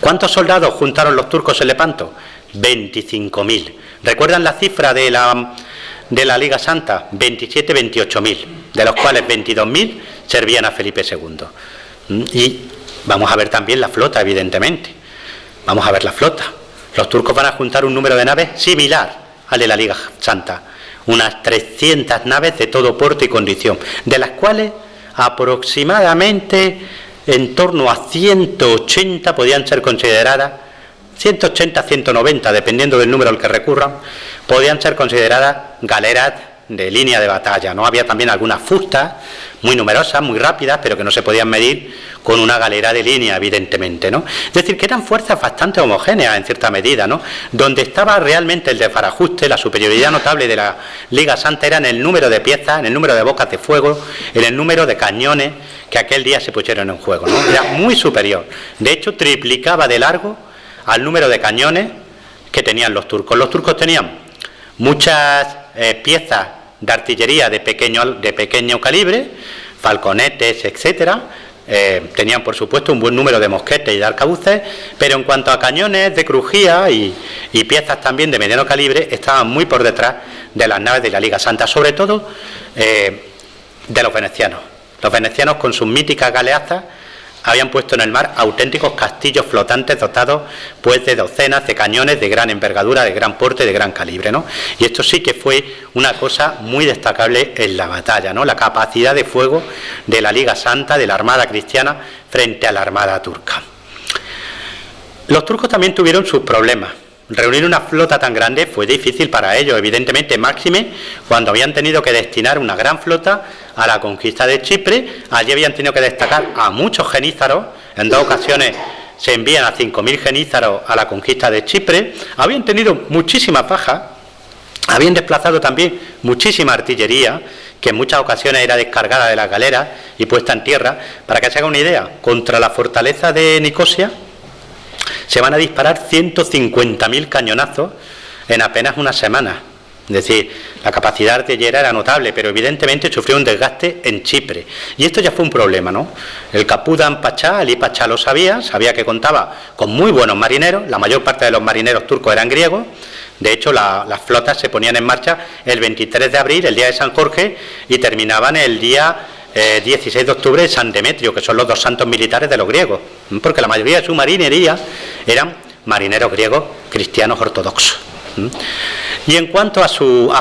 ¿Cuántos soldados juntaron los turcos en Lepanto? 25.000. ¿Recuerdan la cifra de la Liga Santa? 28.000, de los cuales 22.000 servían a Felipe II. Y vamos a ver también la flota, evidentemente. Vamos a ver la flota. Los turcos van a juntar un número de naves similar al de la Liga Santa. Unas 300 naves de todo porte y condición, de las cuales aproximadamente en torno a 180 podían ser consideradas, 180 a 190, dependiendo del número al que recurran, podían ser consideradas galeras de línea de batalla, ¿no? Había también algunas fustas muy numerosas, muy rápidas, pero que no se podían medir con una galera de línea, evidentemente, ¿no? Es decir, que eran fuerzas bastante homogéneas en cierta medida, ¿no? Donde estaba realmente el desbarajuste, la superioridad notable de la Liga Santa era en el número de piezas, en el número de bocas de fuego, en el número de cañones que aquel día se pusieron en juego, ¿no? Era muy superior. De hecho, triplicaba de largo al número de cañones que tenían los turcos. Los turcos tenían muchas piezas de artillería de pequeño calibre, falconetes, etcétera. Tenían, por supuesto, un buen número de mosquetes y de arcabuces, pero en cuanto a cañones de crujía y piezas también de mediano calibre, estaban muy por detrás de las naves de la Liga Santa, sobre todo de los venecianos. Los venecianos, con sus míticas galeazas, habían puesto en el mar auténticos castillos flotantes dotados pues de docenas de cañones de gran envergadura, de gran porte, de gran calibre, ¿no? Y esto sí que fue una cosa muy destacable en la batalla, ¿no? La capacidad de fuego de la Liga Santa, de la Armada cristiana, frente a la Armada turca. Los turcos también tuvieron sus problemas. Reunir una flota tan grande fue difícil para ellos, evidentemente, máxime cuando habían tenido que destinar una gran flota a la conquista de Chipre. Allí habían tenido que destacar a muchos genízaros. En 2 ocasiones se envían a 5.000 genízaros a la conquista de Chipre. Habían tenido muchísimas bajas, habían desplazado también muchísima artillería, que en muchas ocasiones era descargada de las galeras y puesta en tierra. Para que se haga una idea, contra la fortaleza de Nicosia se van a disparar 150.000 cañonazos en apenas una semana. Es decir, la capacidad artillera era notable, pero evidentemente sufrió un desgaste en Chipre. Y esto ya fue un problema, ¿no? El Capudan Pachá, Ali Pachá lo sabía que contaba con muy buenos marineros. La mayor parte de los marineros turcos eran griegos. De hecho, las flotas se ponían en marcha el 23 de abril, el día de San Jorge, y terminaban el día 16 de octubre de San Demetrio, que son los 2 santos militares de los griegos, porque la mayoría de su marinería eran marineros griegos cristianos ortodoxos. Y en cuanto a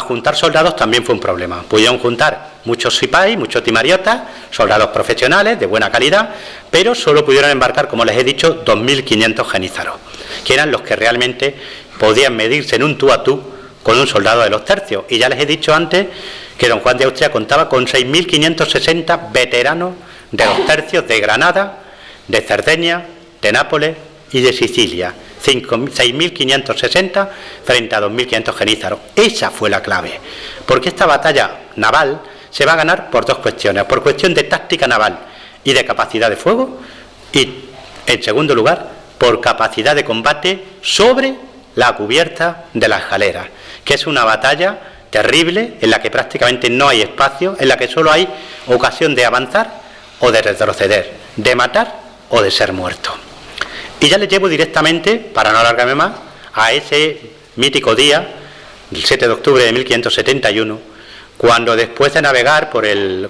juntar soldados, también fue un problema. Pudieron juntar muchos sipay, muchos timariotas, soldados profesionales de buena calidad, pero solo pudieron embarcar, como les he dicho, 2.500 genízaros, que eran los que realmente podían medirse en un tú a tú con un soldado de los tercios. Y ya les he dicho antes que don Juan de Austria contaba con 6.560 veteranos de los tercios de Granada, de Cerdeña, de Nápoles y de Sicilia. 6.560 frente a 2.500 genízaros. Esa fue la clave, porque esta batalla naval se va a ganar por 2 cuestiones: por cuestión de táctica naval y de capacidad de fuego, y en segundo lugar por capacidad de combate sobre la cubierta de las galeras, que es una batalla terrible en la que prácticamente no hay espacio, en la que solo hay ocasión de avanzar o de retroceder, de matar o de ser muerto. Y ya les llevo directamente, para no alargarme más, a ese mítico día, el 7 de octubre de 1571, cuando después de navegar por el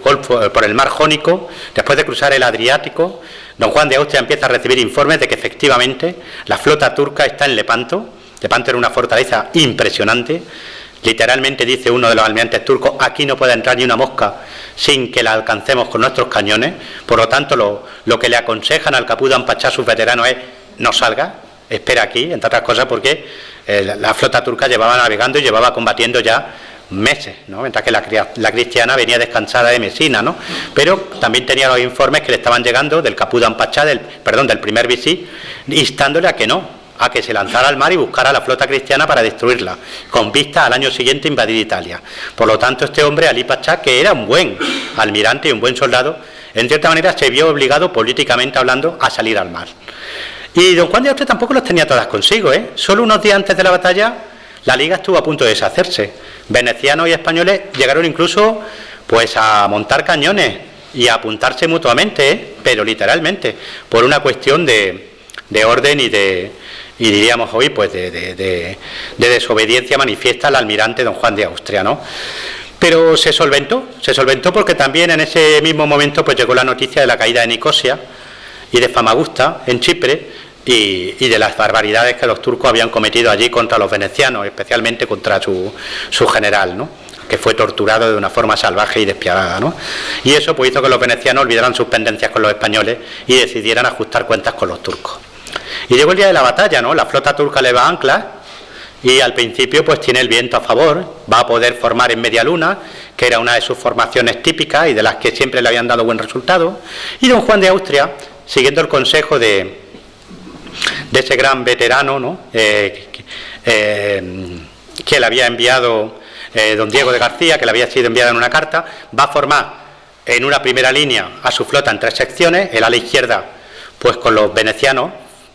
mar Jónico, después de cruzar el Adriático, don Juan de Austria empieza a recibir informes de que efectivamente la flota turca está en Lepanto. Lepanto era una fortaleza impresionante. Literalmente dice uno de los almirantes turcos: aquí no puede entrar ni una mosca sin que la alcancemos con nuestros cañones. Por lo tanto, lo que le aconsejan al Capudan Pachá, sus veteranos, es: no salga, espera aquí, entre otras cosas porque la flota turca llevaba navegando y llevaba combatiendo ya meses, ¿no? Mientras que la cristiana venía descansada de Mesina, ¿no? Pero también tenía los informes que le estaban llegando del Capudan Pachá, del primer visir, instándole a que se lanzara al mar y buscara a la flota cristiana para destruirla, con vista al año siguiente invadir Italia. Por lo tanto, este hombre, Ali Pachá, que era un buen almirante y un buen soldado, en cierta manera se vio obligado, políticamente hablando, a salir al mar. Y don Juan de Austria tampoco los tenía todas consigo, ¿eh? Solo unos días antes de la batalla, la liga estuvo a punto de deshacerse. Venecianos y españoles llegaron incluso pues a montar cañones y a apuntarse mutuamente, ¿eh? Pero literalmente, por una cuestión de orden y diríamos hoy pues de desobediencia manifiesta al almirante don Juan de Austria, ¿no? Pero se solventó porque también en ese mismo momento pues llegó la noticia de la caída de Nicosia y de Famagusta en Chipre, y de las barbaridades que los turcos habían cometido allí contra los venecianos, especialmente contra su general, ¿no? Que fue torturado de una forma salvaje y despiadada, ¿no? Y eso pues hizo que los venecianos olvidaran sus pendencias con los españoles y decidieran ajustar cuentas con los turcos. Y llegó el día de la batalla, ¿no? La flota turca leva anclas y al principio pues tiene el viento a favor, va a poder formar en media luna, que era una de sus formaciones típicas y de las que siempre le habían dado buen resultado. Y don Juan de Austria, siguiendo el consejo de ese gran veterano, ¿no? Que le había enviado don Diego de García, que le había sido enviada en una carta, va a formar en una primera línea a su flota en 3 secciones, el ala izquierda pues con los venecianos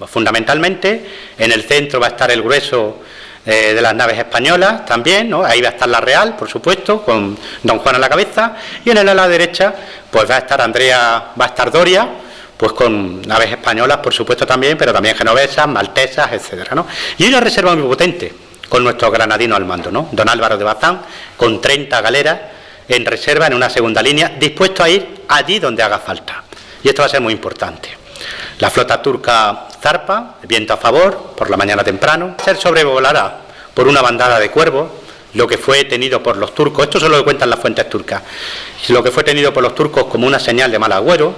fundamentalmente, en el centro va a estar el grueso de las naves españolas también, ¿no? Ahí va a estar la Real, por supuesto, con Don Juan a la cabeza, y en el ala derecha pues va a estar Doria, pues con naves españolas, por supuesto también, pero también genovesas, maltesas, etcétera, ¿no? Y una reserva muy potente, con nuestro granadino al mando, ¿no? Don Álvaro de Bazán, con 30 galeras en reserva en una segunda línea, dispuesto a ir allí donde haga falta. Y esto va a ser muy importante. La flota turca zarpa, viento a favor, por la mañana temprano, ser sobrevolada por una bandada de cuervos, lo que fue tenido por los turcos, esto solo lo cuentan las fuentes turcas, lo que fue tenido por los turcos como una señal de mal agüero.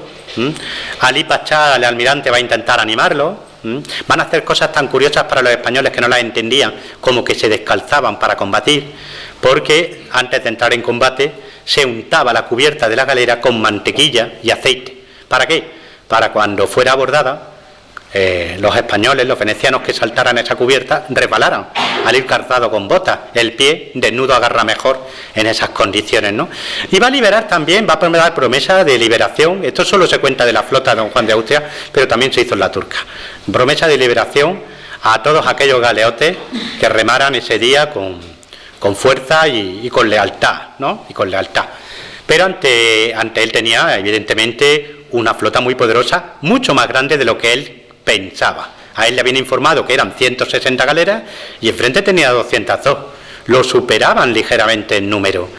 Ali Pachá, el almirante, va a intentar animarlo. Van a hacer cosas tan curiosas para los españoles que no las entendían, como que se descalzaban para combatir, porque antes de entrar en combate se untaba la cubierta de la galera con mantequilla y aceite. ¿Para qué? Para cuando fuera abordada, los españoles, los venecianos que saltaran esa cubierta, resbalaran al ir calzado con botas. El pie desnudo agarra mejor en esas condiciones, ¿no? Y va a liberar también, va a dar promesa de liberación. Esto solo se cuenta de la flota de Don Juan de Austria, pero también se hizo en la turca. Promesa de liberación a todos aquellos galeotes que remaran ese día con fuerza y con lealtad, ¿no? Y con lealtad. Pero ante él tenía, evidentemente, una flota muy poderosa, mucho más grande de lo que él pensaba. A él le habían informado que eran 160 galeras y enfrente tenía 202. Lo superaban ligeramente en número.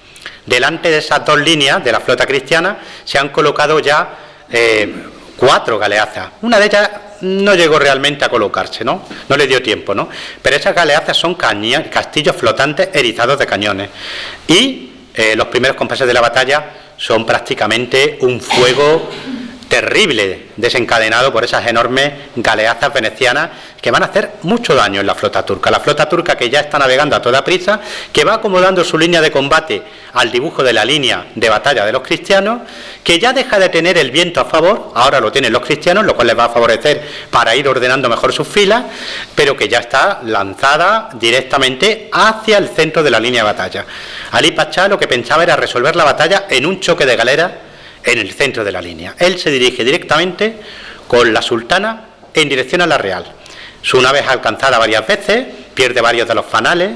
Delante de esas dos líneas de la flota cristiana se han colocado ya 4 galeazas. Una de ellas no llegó realmente a colocarse, ¿no? No le dio tiempo, ¿no? Pero esas galeazas son castillos flotantes erizados de cañones. Y los primeros compases de la batalla son prácticamente un fuego terrible desencadenado por esas enormes galeazas venecianas que van a hacer mucho daño en la flota turca. La flota turca, que ya está navegando a toda prisa, que va acomodando su línea de combate al dibujo de la línea de batalla de los cristianos, que ya deja de tener el viento a favor, ahora lo tienen los cristianos, lo cual les va a favorecer para ir ordenando mejor sus filas, pero que ya está lanzada directamente hacia el centro de la línea de batalla. Ali Pachá lo que pensaba era resolver la batalla en un choque de galeras en el centro de la línea. Él se dirige directamente con la sultana en dirección a la Real. Su nave es alcanzada varias veces, pierde varios de los fanales,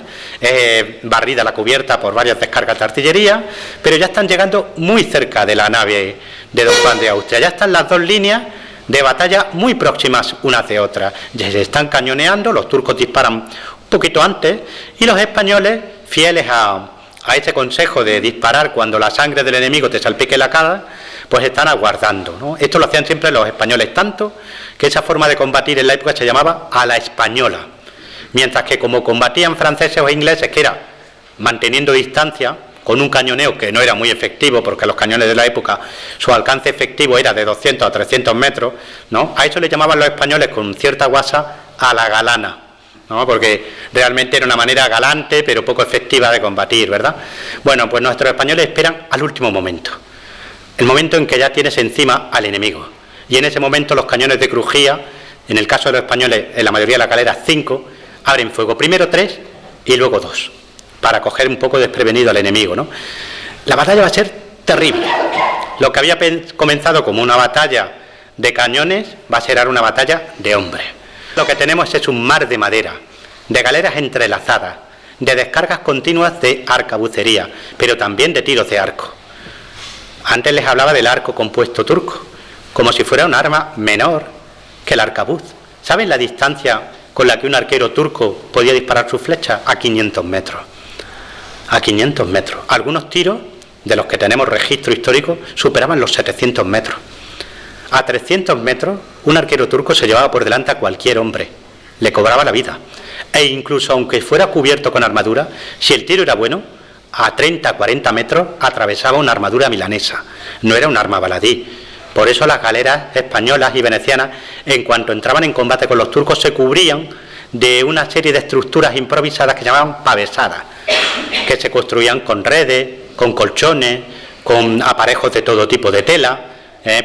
barrida la cubierta por varias descargas de artillería, pero ya están llegando muy cerca de la nave de Don Juan de Austria. Ya están las dos líneas de batalla muy próximas unas de otras. Ya se están cañoneando, los turcos disparan un poquito antes y los españoles, fieles a ese consejo de disparar cuando la sangre del enemigo te salpique la cara, pues están aguardando, ¿no? Esto lo hacían siempre los españoles tanto que esa forma de combatir en la época se llamaba a la española, mientras que como combatían franceses o ingleses, que era manteniendo distancia con un cañoneo que no era muy efectivo, porque los cañones de la época su alcance efectivo era de 200 a 300 metros, ¿no? A eso le llamaban los españoles con cierta guasa a la galana, ¿no? Porque realmente era una manera galante pero poco efectiva de combatir, ¿verdad? Bueno, pues nuestros españoles esperan al último momento, el momento en que ya tienes encima al enemigo, y en ese momento los cañones de crujía, en el caso de los españoles, en la mayoría de las galeras 5, abren fuego, primero 3 y luego 2, para coger un poco desprevenido al enemigo, ¿no? La batalla va a ser terrible. Lo que había comenzado como una batalla de cañones va a ser ahora una batalla de hombres. Lo que tenemos es un mar de madera, de galeras entrelazadas, de descargas continuas de arcabucería, pero también de tiros de arco. Antes les hablaba del arco compuesto turco, como si fuera un arma menor que el arcabuz. ¿Saben la distancia con la que un arquero turco podía disparar sus flechas? A 500 metros. A 500 metros. Algunos tiros, de los que tenemos registro histórico, superaban los 700 metros. A 300 metros, un arquero turco se llevaba por delante a cualquier hombre. Le cobraba la vida. E incluso aunque fuera cubierto con armadura, si el tiro era bueno, a 30, 40 metros atravesaba una armadura milanesa. No era un arma baladí. Por eso las galeras españolas y venecianas, en cuanto entraban en combate con los turcos, se cubrían de una serie de estructuras improvisadas que llamaban pavesadas, que se construían con redes, con colchones, con aparejos de todo tipo de tela,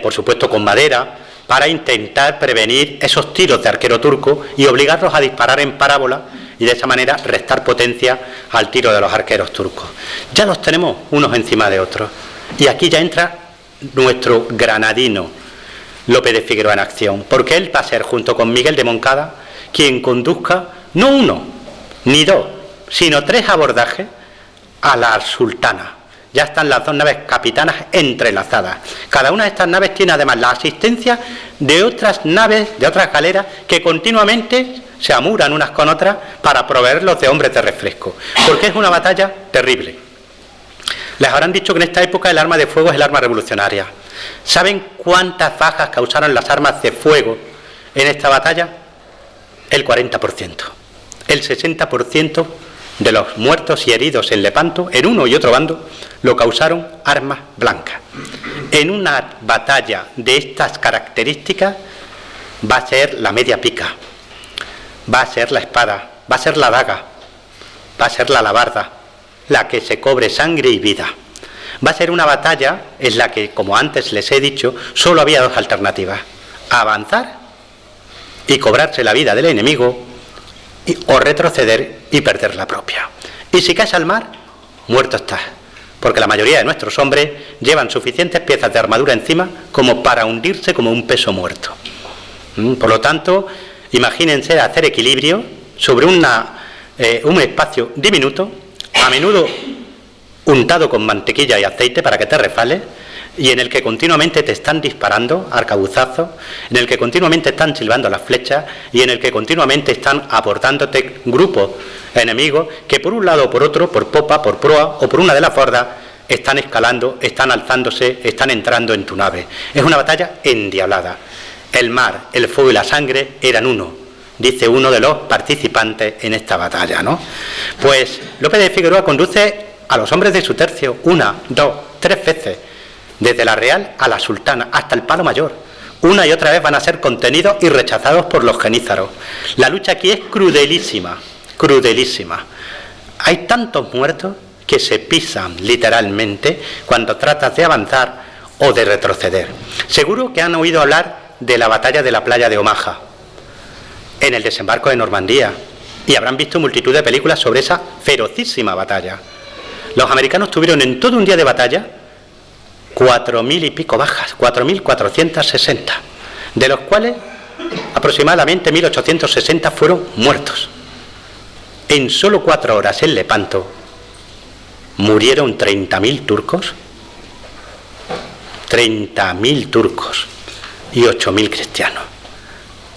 por supuesto con madera, para intentar prevenir esos tiros de arquero turco y obligarlos a disparar en parábola y de esa manera restar potencia al tiro de los arqueros turcos. Ya los tenemos unos encima de otros. Y aquí ya entra nuestro granadino Lope de Figueroa en acción, porque él va a ser, junto con Miguel de Moncada, quien conduzca no uno, ni 2, sino 3 abordajes a la Sultana. Ya están las 2 naves capitanas entrelazadas. Cada una de estas naves tiene además la asistencia de otras naves, de otras galeras, que continuamente se amuran unas con otras para proveerlos de hombres de refresco. Porque es una batalla terrible. Les habrán dicho que en esta época el arma de fuego es el arma revolucionaria. ¿Saben cuántas bajas causaron las armas de fuego en esta batalla? El 40%. El 60% de los muertos y heridos en Lepanto, en uno y otro bando, lo causaron armas blancas. En una batalla de estas características va a ser la media pica, va a ser la espada, va a ser la daga, va a ser la alabarda, la que se cobre sangre y vida. Va a ser una batalla en la que, como antes les he dicho, solo había 2 alternativas: avanzar y cobrarse la vida del enemigo, o retroceder y perder la propia. Y si caes al mar, muerto estás, porque la mayoría de nuestros hombres llevan suficientes piezas de armadura encima como para hundirse como un peso muerto. Por lo tanto, imagínense hacer equilibrio sobre un espacio diminuto, a menudo untado con mantequilla y aceite para que te resbales, y en el que continuamente te están disparando arcabuzazos, en el que continuamente están silbando las flechas y en el que continuamente están abordándote grupos enemigos que por un lado o por otro, por popa, por proa o por una de las bordas, están escalando, están alzándose, están entrando en tu nave. Es una batalla endiablada. El mar, el fuego y la sangre eran uno, dice uno de los participantes en esta batalla, ¿no? Pues Lope de Figueroa conduce a los hombres de su tercio 1, 2, 3 veces, desde la Real a la Sultana, hasta el Palo Mayor. Una y otra vez van a ser contenidos y rechazados por los genízaros. La lucha aquí es crudelísima, crudelísima. Hay tantos muertos que se pisan literalmente cuando tratas de avanzar o de retroceder. Seguro que han oído hablar de la batalla de la playa de Omaha, en el desembarco de Normandía, y habrán visto multitud de películas sobre esa ferocísima batalla. Los americanos tuvieron en todo un día de batalla 4.000 y pico bajas, 4.460, de los cuales aproximadamente 1.860 fueron muertos. En solo 4 horas en Lepanto murieron 30.000 turcos, 30.000 turcos y 8.000 cristianos.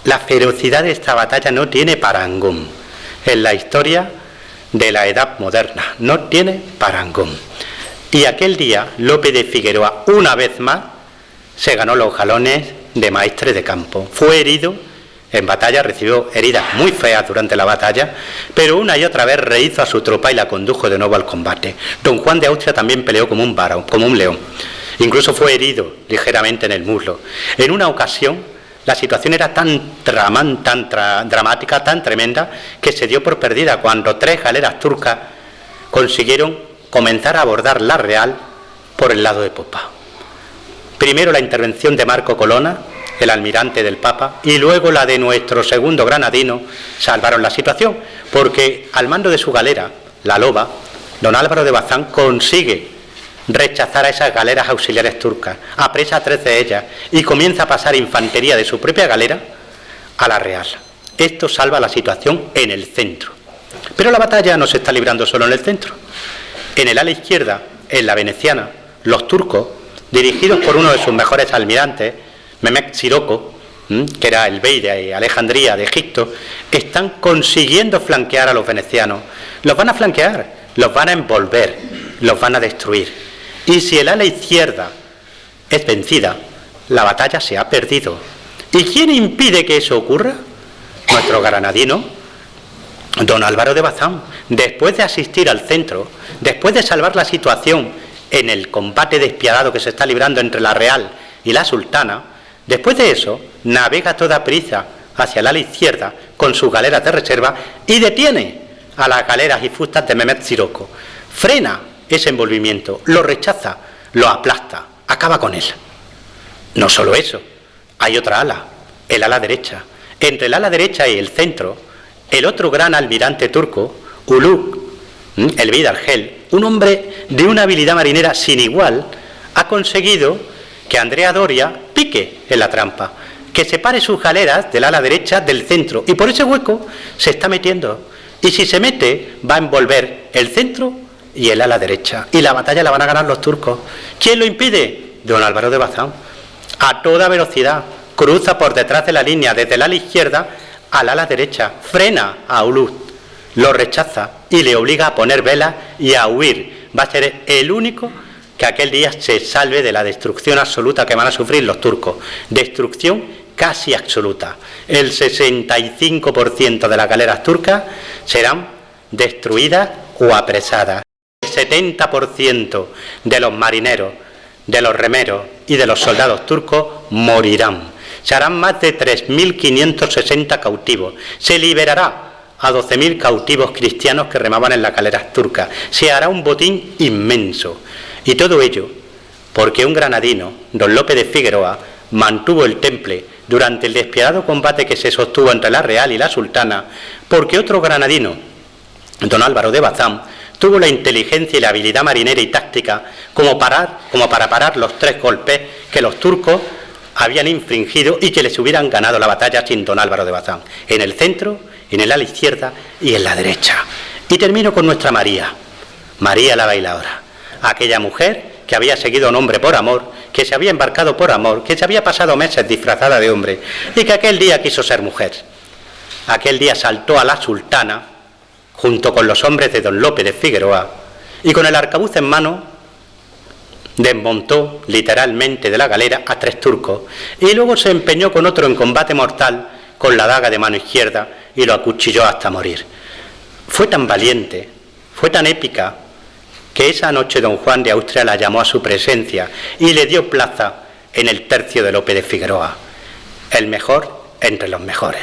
La ferocidad de esta batalla no tiene parangón en la historia de la edad moderna, no tiene parangón. Y aquel día Lope de Figueroa, una vez más, se ganó los galones de maestre de campo. Fue herido en batalla, recibió heridas muy feas durante la batalla, pero una y otra vez rehizo a su tropa y la condujo de nuevo al combate. Don Juan de Austria también peleó como un varón, como un león. Incluso fue herido ligeramente en el muslo. En una ocasión, la situación era tan dramática, tan tremenda, que se dio por perdida cuando 3 galeras turcas consiguieron comenzar a abordar la Real por el lado de popa. Primero la intervención de Marco Colonna, el almirante del Papa, y luego la de nuestro segundo granadino salvaron la situación, porque al mando de su galera, la Loba, don Álvaro de Bazán consigue rechazar a esas galeras auxiliares turcas, apresa a 3 de ellas y comienza a pasar infantería de su propia galera a la Real. Esto salva la situación en el centro. Pero la batalla no se está librando solo en el centro. En el ala izquierda, en la veneciana, los turcos, dirigidos por uno de sus mejores almirantes, Mehmet Sirocco, que era el bey de Alejandría, de Egipto, están consiguiendo flanquear a los venecianos. Los van a flanquear, los van a envolver, los van a destruir. Y si el ala izquierda es vencida, la batalla se ha perdido. ¿Y quién impide que eso ocurra? Nuestro granadino, don Álvaro de Bazán. Después de asistir al centro, después de salvar la situación en el combate despiadado que se está librando entre la Real y la Sultana, después de eso, navega a toda prisa hacia el ala izquierda con sus galeras de reserva y detiene a las galeras y fustas de Mehmet Sirocco. Frena ese envolvimiento, lo rechaza, lo aplasta, acaba con él. No solo eso, hay otra ala, el ala derecha. Entre el ala derecha y el centro, el otro gran almirante turco, Ulugh, el bey de Argel, un hombre de una habilidad marinera sin igual, ha conseguido que Andrea Doria pique en la trampa, que separe sus galeras del ala derecha del centro, y por ese hueco se está metiendo Y si se mete, va a envolver el centro y el ala derecha. Y la batalla la van a ganar los turcos. ¿Quién lo impide? Don Álvaro de Bazán. A toda velocidad, cruza por detrás de la línea, desde el ala izquierda al ala derecha, frena a Ulús, lo rechaza y le obliga a poner velas y a huir. Va a ser el único que aquel día se salve de la destrucción absoluta que van a sufrir los turcos. Destrucción casi absoluta. El 65% de las galeras turcas serán destruidas o apresadas. El 70% de los marineros, de los remeros y de los soldados turcos morirán. Se harán más de 3.560 cautivos. Se liberará a 12.000 cautivos cristianos que remaban en las galeras turcas. Se hará un botín inmenso. Y todo ello porque un granadino, don Lope de Figueroa, mantuvo el temple durante el despiadado combate que se sostuvo entre la Real y la Sultana, porque otro granadino, don Álvaro de Bazán, tuvo la inteligencia y la habilidad marinera y táctica como para parar los 3 golpes que los turcos habían infringido y que les hubieran ganado la batalla sin don Álvaro de Bazán, en el centro, en el ala izquierda y en la derecha. Y termino con nuestra María, María la bailadora, aquella mujer que había seguido a un hombre por amor, que se había embarcado por amor, que se había pasado meses disfrazada de hombre y que aquel día quiso ser mujer. Aquel día saltó a la Sultana junto con los hombres de don Lope de Figueroa y con el arcabuz en mano desmontó literalmente de la galera a 3 turcos y luego se empeñó con otro en combate mortal con la daga de mano izquierda y lo acuchilló hasta morir. Fue tan valiente, fue tan épica, que esa noche don Juan de Austria la llamó a su presencia y le dio plaza en el tercio de Lope de Figueroa, el mejor entre los mejores.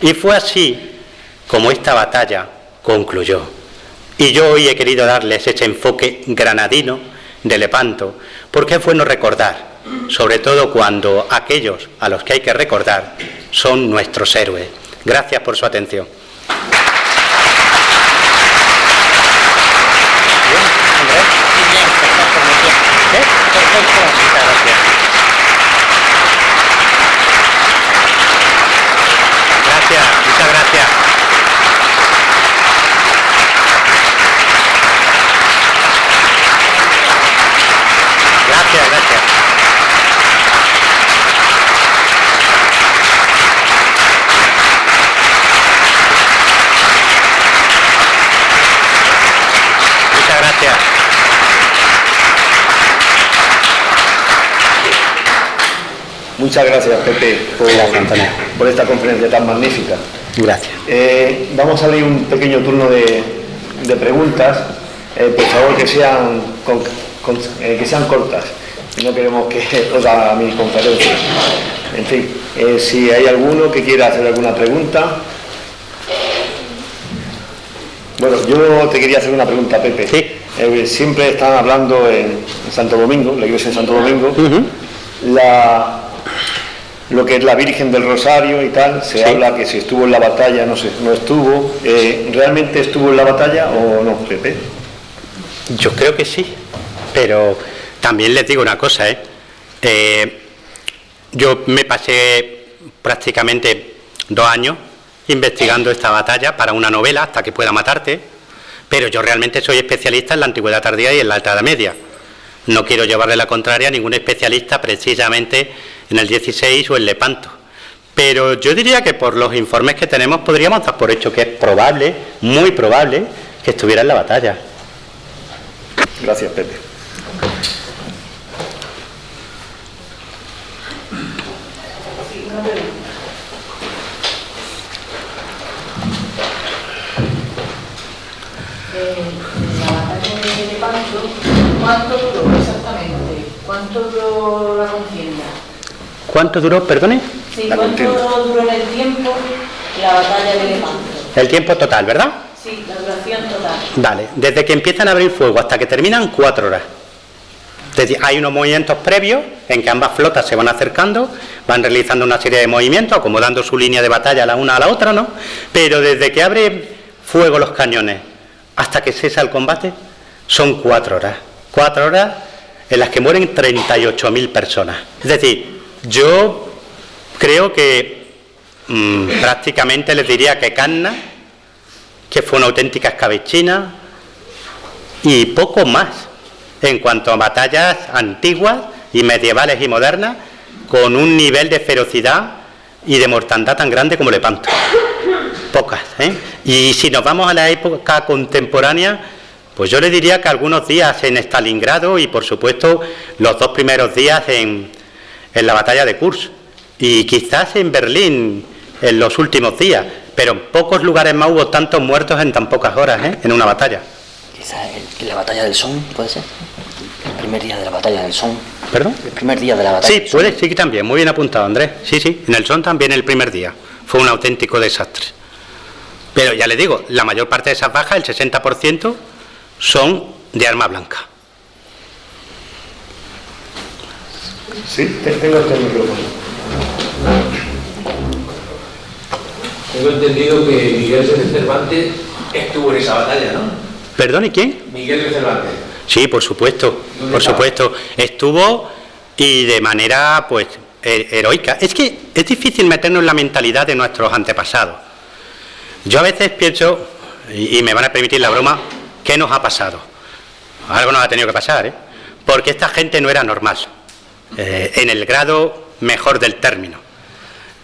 Y fue así como esta batalla concluyó. Y yo hoy he querido darles ese enfoque granadino de Lepanto, porque es bueno recordar, sobre todo cuando aquellos a los que hay que recordar son nuestros héroes. Gracias por su atención. Gracias, muchas gracias. Gracias, gracias. Muchas gracias. Muchas gracias, Pepe, por esta conferencia tan magnífica. Gracias. Vamos a abrir un pequeño turno de preguntas. Por favor, que sean cortas. No queremos que os haga mi conferencia. En fin, si hay alguno que quiera hacer alguna pregunta. Bueno, yo te quería hacer una pregunta, Pepe. Sí. Siempre están hablando en Santo Domingo, la iglesia de Santo Domingo, lo que es la Virgen del Rosario y tal, se habla que si estuvo en la batalla, no estuvo. ¿Realmente estuvo en la batalla o no, Pepe? Yo creo que sí, pero también les digo una cosa, yo me pasé prácticamente 2 años investigando esta batalla para una novela, Hasta que pueda matarte, pero yo realmente soy especialista en la Antigüedad tardía y en la Alta Edad Media. No quiero llevarle la contraria a ningún especialista precisamente en el 16 o en Lepanto. Pero yo diría que por los informes que tenemos podríamos dar por hecho que es probable, muy probable, que estuviera en la batalla. Gracias, Pepe. La batalla de Lepanto, ¿cuánto duró exactamente? ¿Cuánto duró la contienda? ¿Cuánto duró, perdone? Sí, ¿cuánto duró en el tiempo la batalla de Lepanto? El tiempo total, ¿verdad? Sí, la duración total. Vale, desde que empiezan a abrir fuego hasta que terminan, 4 horas. Es decir, hay unos movimientos previos en que ambas flotas se van acercando, van realizando una serie de movimientos, acomodando su línea de batalla la una a la otra, ¿no? Pero desde que abre fuego los cañones hasta que cesa el combate, son 4 horas. 4 horas en las que mueren 38.000 personas. Es decir, yo creo que prácticamente les diría que Canna que fue una auténtica escabechina, y poco más en cuanto a batallas antiguas y medievales y modernas, con un nivel de ferocidad y de mortandad tan grande como Lepanto. Pocas, ¿eh? Y si nos vamos a la época contemporánea, pues yo le diría que algunos días en Stalingrado y por supuesto los 2 primeros días en la batalla de Kursk, y quizás en Berlín en los últimos días, pero en pocos lugares más hubo tantos muertos en tan pocas horas, ¿eh? En una batalla. Quizás la batalla del Somme, ¿puede ser? El primer día de la batalla del Somme. ¿Perdón? El primer día de la batalla. Sí, puede, sí, también, muy bien apuntado, Andrés. Sí, en el Somme también el primer día. Fue un auténtico desastre. Pero ya le digo, la mayor parte de esas bajas, el 60%, son de arma blanca. Sí, tengo este micrófono. Tengo entendido que Miguel de Cervantes estuvo en esa batalla, ¿no? ¿Perdón, y quién? Miguel de Cervantes. Sí, por supuesto, estuvo, y de manera pues heroica. Es que es difícil meternos en la mentalidad de nuestros antepasados. Yo a veces pienso, y me van a permitir la broma, ¿qué nos ha pasado? Algo nos ha tenido que pasar, ¿eh? Porque esta gente no era normal, en el grado mejor del término.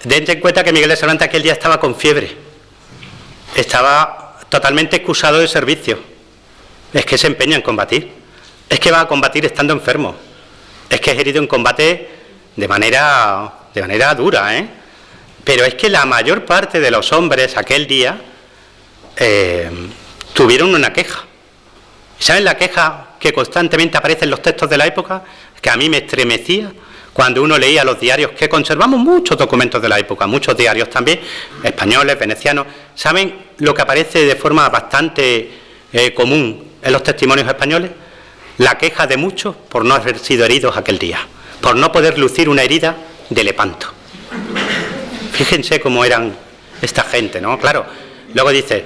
Dense en cuenta que Miguel de Cervantes aquel día estaba con fiebre, estaba totalmente excusado de servicio. Es que se empeña en combatir, es que va a combatir estando enfermo, es que es herido en combate de manera dura, ¿eh? Pero es que la mayor parte de los hombres aquel día tuvieron una queja. ¿Saben la queja que constantemente aparece en los textos de la época? Que a mí me estremecía cuando uno leía los diarios, que conservamos muchos documentos de la época, muchos diarios también, españoles, venecianos. ¿Saben lo que aparece de forma bastante común en los testimonios españoles? La queja de muchos por no haber sido heridos aquel día, por no poder lucir una herida de Lepanto. Fíjense cómo eran esta gente, ¿no? Claro, luego dice,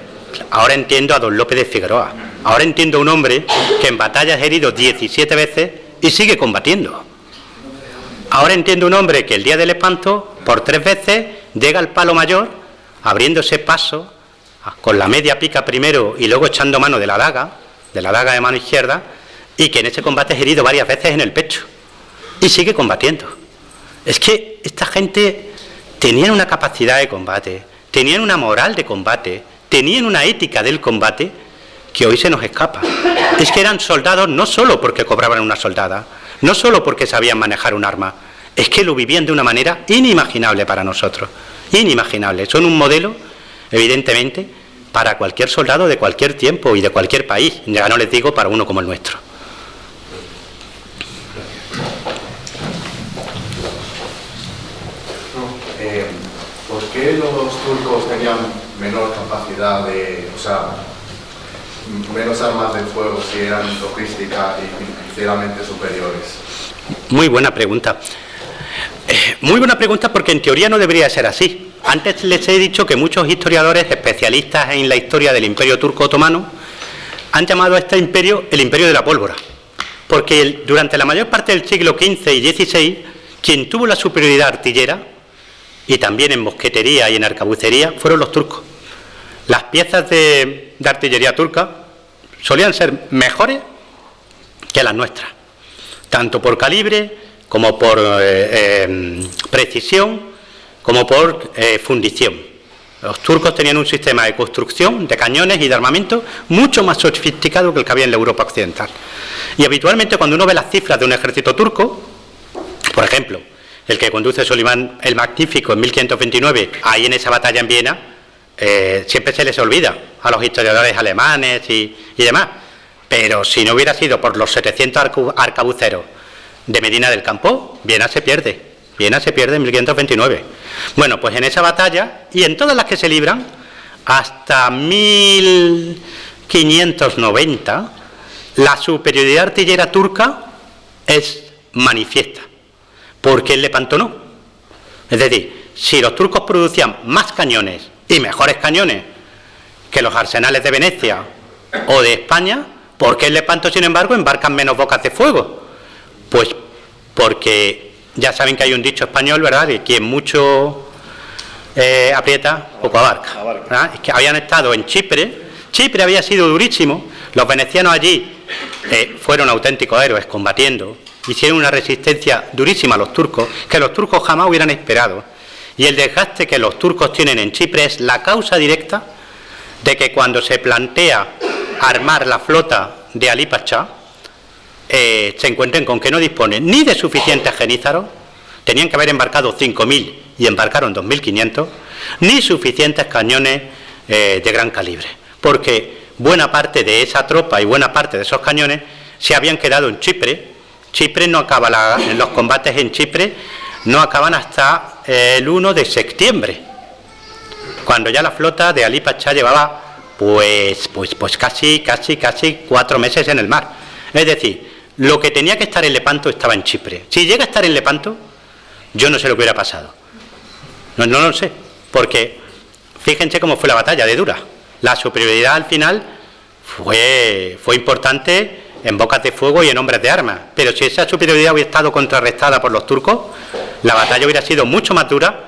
ahora entiendo a don Lope de Figueroa, ahora entiendo a un hombre que en batalla es herido 17 veces y sigue combatiendo. Ahora entiendo a un hombre que el día de Lepanto, por 3 veces, llega al palo mayor, abriéndose paso, con la media pica primero y luego echando mano de la daga de mano izquierda, y que en ese combate es herido varias veces en el pecho y sigue combatiendo. Es que esta gente tenían una capacidad de combate, tenían una moral de combate, tenían una ética del combate que hoy se nos escapa. Es que eran soldados no solo porque cobraban una soldada, no solo porque sabían manejar un arma, es que lo vivían de una manera inimaginable para nosotros, inimaginable. Son un modelo, evidentemente, para cualquier soldado de cualquier tiempo y de cualquier país, ya no les digo para uno como el nuestro. ¿Por qué los turcos tenían menor capacidad menos armas de fuego si eran logística y financieramente superiores? Muy buena pregunta. Muy buena pregunta, porque en teoría no debería ser así. Antes les he dicho que muchos historiadores especialistas en la historia del Imperio Turco Otomano han llamado a este imperio el Imperio de la Pólvora, porque durante la mayor parte del siglo XV y XVI, quien tuvo la superioridad artillera, y también en mosquetería y en arcabucería, fueron los turcos. Las piezas de artillería turca solían ser mejores que las nuestras, tanto por calibre como por precisión, como por fundición. Los turcos tenían un sistema de construcción de cañones y de armamento mucho más sofisticado que el que había en la Europa occidental. Y habitualmente cuando uno ve las cifras de un ejército turco, por ejemplo, el que conduce Solimán el Magnífico en 1529, ahí en esa batalla en Viena, siempre se les olvida a los historiadores alemanes y demás. Pero si no hubiera sido por los 700 arcabuceros de Medina del Campo, Viena se pierde en 1529. Bueno, pues en esa batalla, y en todas las que se libran, hasta 1590, la superioridad artillera turca es manifiesta, porque en Lepanto no. Es decir, si los turcos producían más cañones y mejores cañones que los arsenales de Venecia o de España, ¿por qué en Lepanto, sin embargo, embarcan menos bocas de fuego? Pues porque ya saben que hay un dicho español, ¿verdad?, que quien mucho aprieta, poco abarca, ¿verdad? Es que habían estado en Chipre Chipre había sido durísimo, los venecianos allí fueron auténticos héroes combatiendo, hicieron una resistencia durísima a los turcos, que los turcos jamás hubieran esperado. Y el desgaste que los turcos tienen en Chipre es la causa directa de que cuando se plantea armar la flota de Ali Pasha, se encuentren con que no disponen ni de suficientes genízaros, tenían que haber embarcado 5.000 y embarcaron 2.500, ni suficientes cañones de gran calibre, porque buena parte de esa tropa y buena parte de esos cañones se habían quedado en Chipre. Chipre no acaba, los combates en Chipre no acaban hasta el 1 de septiembre, cuando ya la flota de Ali Pasha llevaba pues casi 4 meses en el mar. Es decir, lo que tenía que estar en Lepanto estaba en Chipre. Si llega a estar en Lepanto, yo no sé lo que hubiera pasado. No lo sé, porque fíjense cómo fue la batalla de Dura. La superioridad al final fue importante en bocas de fuego y en hombres de armas, pero si esa superioridad hubiera estado contrarrestada por los turcos, la batalla hubiera sido mucho más dura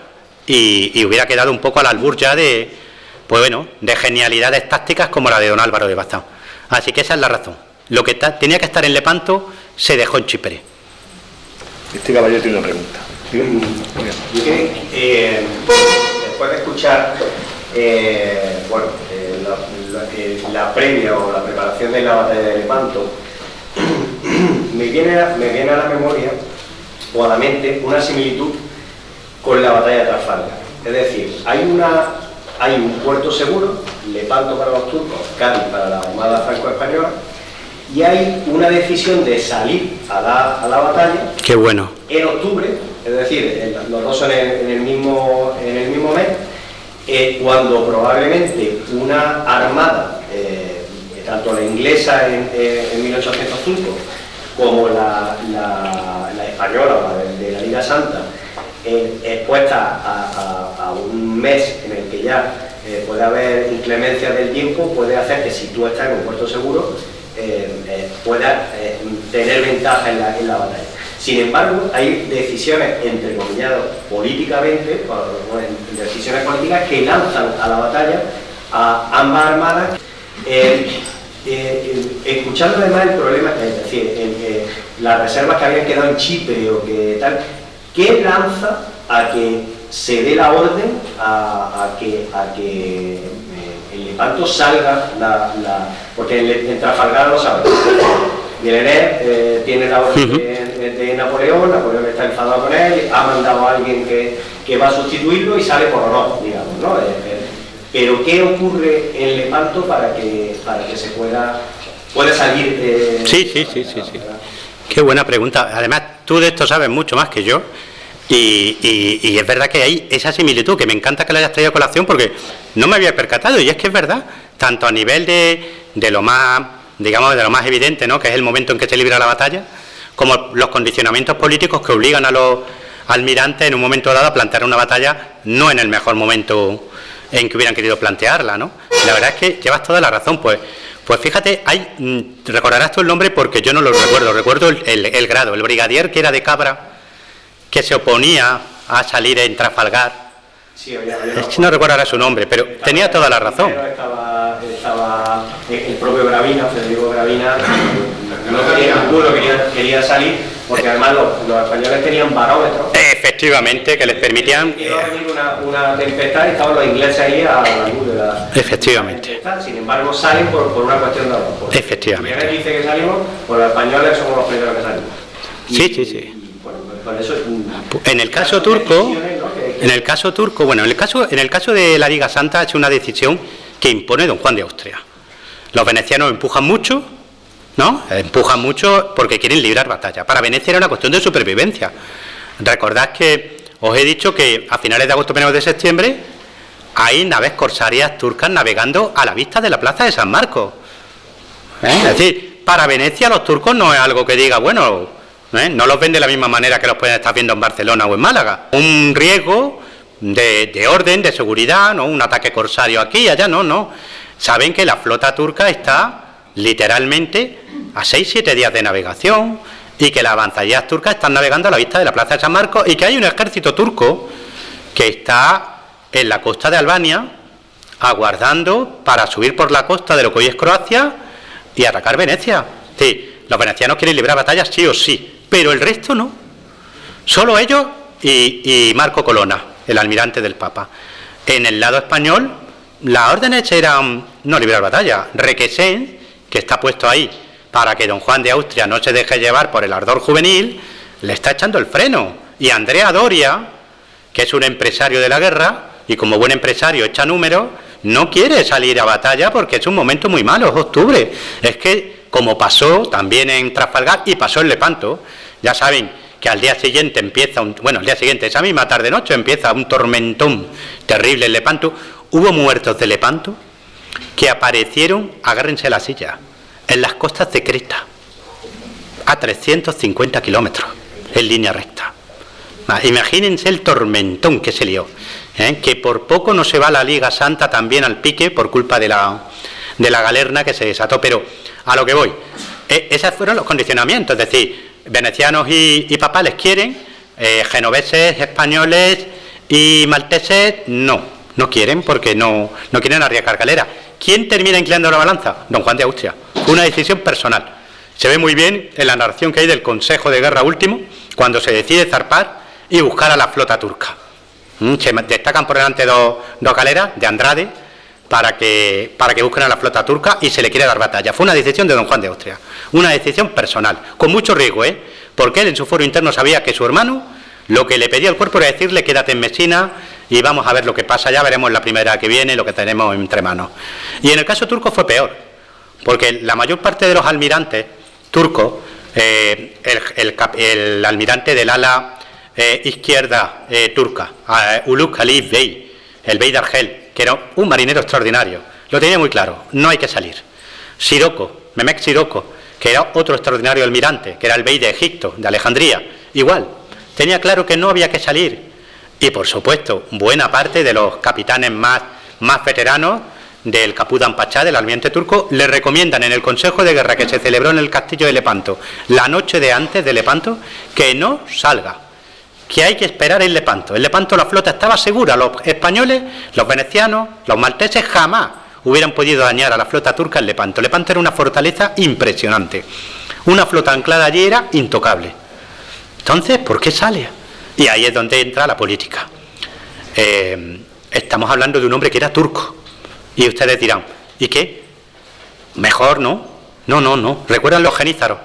y hubiera quedado un poco al albur ya de genialidades tácticas como la de don Álvaro de Bazán. Así que esa es la razón. Lo que tenía que estar en Lepanto se dejó en Chipre. Este caballero tiene una pregunta. Después de escuchar la previa o la preparación de la batalla de Lepanto, me viene a la memoria o a la mente una similitud con la batalla de Trafalgar. Es decir, hay un puerto seguro, Lepanto para los turcos, Cádiz para la Armada franco-española, y hay una decisión de salir a la batalla. Qué bueno. En octubre, es decir, los dos son en el mismo mes, cuando probablemente una armada, tanto la inglesa en 1805 como la española, la de la Liga Santa, expuesta a un mes en el que ya puede haber inclemencia del tiempo, puede hacer que si tú estás en un puerto seguro puedas tener ventaja en la batalla. Sin embargo, hay decisiones, entre comillas, políticamente, decisiones políticas que lanzan a la batalla a ambas armadas, escuchando además el problema, es decir, las reservas que habían quedado en Chipre o que tal, ¿qué lanza a que se dé la orden a que en Lepanto salga porque en Trafalgar lo saben? Villeneuve tiene la orden de Napoleón está enfadado con él, ha mandado a alguien que va a sustituirlo y sale por honor, digamos, ¿no? Pero ¿qué ocurre en Lepanto para que se pueda salir? Sí. Qué buena pregunta. Además, tú de esto sabes mucho más que yo. Y es verdad que hay esa similitud, que me encanta que la hayas traído a colación porque no me había percatado, y es que es verdad, tanto a nivel de lo más, digamos, de lo más evidente, ¿no?, que es el momento en que se libra la batalla, como los condicionamientos políticos que obligan a los almirantes en un momento dado a plantear una batalla no en el mejor momento en que hubieran querido plantearla, ¿no? La verdad es que llevas toda la razón, pues fíjate, recordarás tú el nombre porque yo no lo recuerdo el grado, el brigadier que era de Cabra, que se oponía a salir en Trafalgar. Sí, no recuerdo ahora su nombre, pero tenía toda la razón. Estaba el propio Gravina, Federico Gravina, ninguno quería salir, porque además los españoles tenían barómetros. Efectivamente, que les permitían... Iba a venir una tempestad y estaban los ingleses ahí a la luz de la... Efectivamente. Sin embargo, salen por una cuestión de oro. Efectivamente. Si dice que salimos, pues los españoles somos los primeros que salimos. Sí. Por eso, en el caso turco, en el caso de la Liga Santa es una decisión que impone don Juan de Austria. Los venecianos empujan mucho, ¿no? Empujan mucho porque quieren librar batalla. Para Venecia era una cuestión de supervivencia. Recordad que os he dicho que a finales de agosto, primeros de septiembre, hay naves corsarias turcas navegando a la vista de la plaza de San Marcos. Es decir, para Venecia los turcos no es algo que diga, bueno... no los ven de la misma manera que los pueden estar viendo en Barcelona o en Málaga. Un riesgo de orden, de seguridad, ¿no? Un ataque corsario aquí y allá, no. Saben que la flota turca está literalmente a 6-7 días de navegación y que las avanzadillas turcas están navegando a la vista de la plaza de San Marcos y que hay un ejército turco que está en la costa de Albania aguardando para subir por la costa de lo que hoy es Croacia y atacar Venecia. Sí, los venecianos quieren librar batallas sí o sí, pero el resto no. Solo ellos y Marco Colonna, el almirante del Papa. En el lado español, las órdenes eran no librar batalla. Requesens, que está puesto ahí para que don Juan de Austria no se deje llevar por el ardor juvenil, le está echando el freno. Y Andrea Doria, que es un empresario de la guerra, y como buen empresario echa números, no quiere salir a batalla porque es un momento muy malo, es octubre. Es que, como pasó también en Trafalgar y pasó en Lepanto, ya saben que al día siguiente empieza, esa misma tarde-noche empieza un tormentón terrible en Lepanto. Hubo muertos de Lepanto que aparecieron, agárrense a la silla, en las costas de Creta, a 350 kilómetros, en línea recta. Imagínense el tormentón que se lió, que por poco no se va la Liga Santa también al pique por culpa de la galerna que se desató. Pero a lo que voy, esos fueron los condicionamientos, es decir, venecianos y papales quieren, genoveses, españoles y malteses no quieren porque no quieren arriesgar galera. ¿Quién termina inclinando la balanza? Don Juan de Austria. Una decisión personal. Se ve muy bien en la narración que hay del Consejo de Guerra último, cuando se decide zarpar y buscar a la flota turca. Se destacan por delante dos galeras de Andrade para que busquen a la flota turca y se le quiere dar batalla. Fue una decisión de don Juan de Austria, una decisión personal, con mucho riesgo, porque él en su foro interno sabía que su hermano lo que le pedía al cuerpo era decirle quédate en Mesina y vamos a ver lo que pasa, ya veremos la primera que viene lo que tenemos entre manos. Y en el caso turco fue peor, porque la mayor parte de los almirantes turcos, el almirante del ala izquierda turca, Uluk Ali Bey, el Bey de Argel, que era un marinero extraordinario, lo tenía muy claro, no hay que salir. Mehmet Sirocco, que era otro extraordinario almirante, que era el Bey de Egipto, de Alejandría, igual, tenía claro que no había que salir. Y por supuesto, buena parte de los capitanes más veteranos del Capudan Pachá, del almirante turco, le recomiendan en el Consejo de Guerra que se celebró en el castillo de Lepanto, la noche de antes de Lepanto, que no salga, que hay que esperar en Lepanto. En Lepanto la flota estaba segura, los españoles, los venecianos, los malteses jamás hubieran podido dañar a la flota turca en Lepanto. Lepanto era una fortaleza impresionante, una flota anclada allí era intocable. Entonces, ¿por qué sale? Y ahí es donde entra la política. Estamos hablando de un hombre que era turco. Y ustedes dirán, ¿y qué? Mejor, ¿no? No. ¿Recuerdan los genízaros?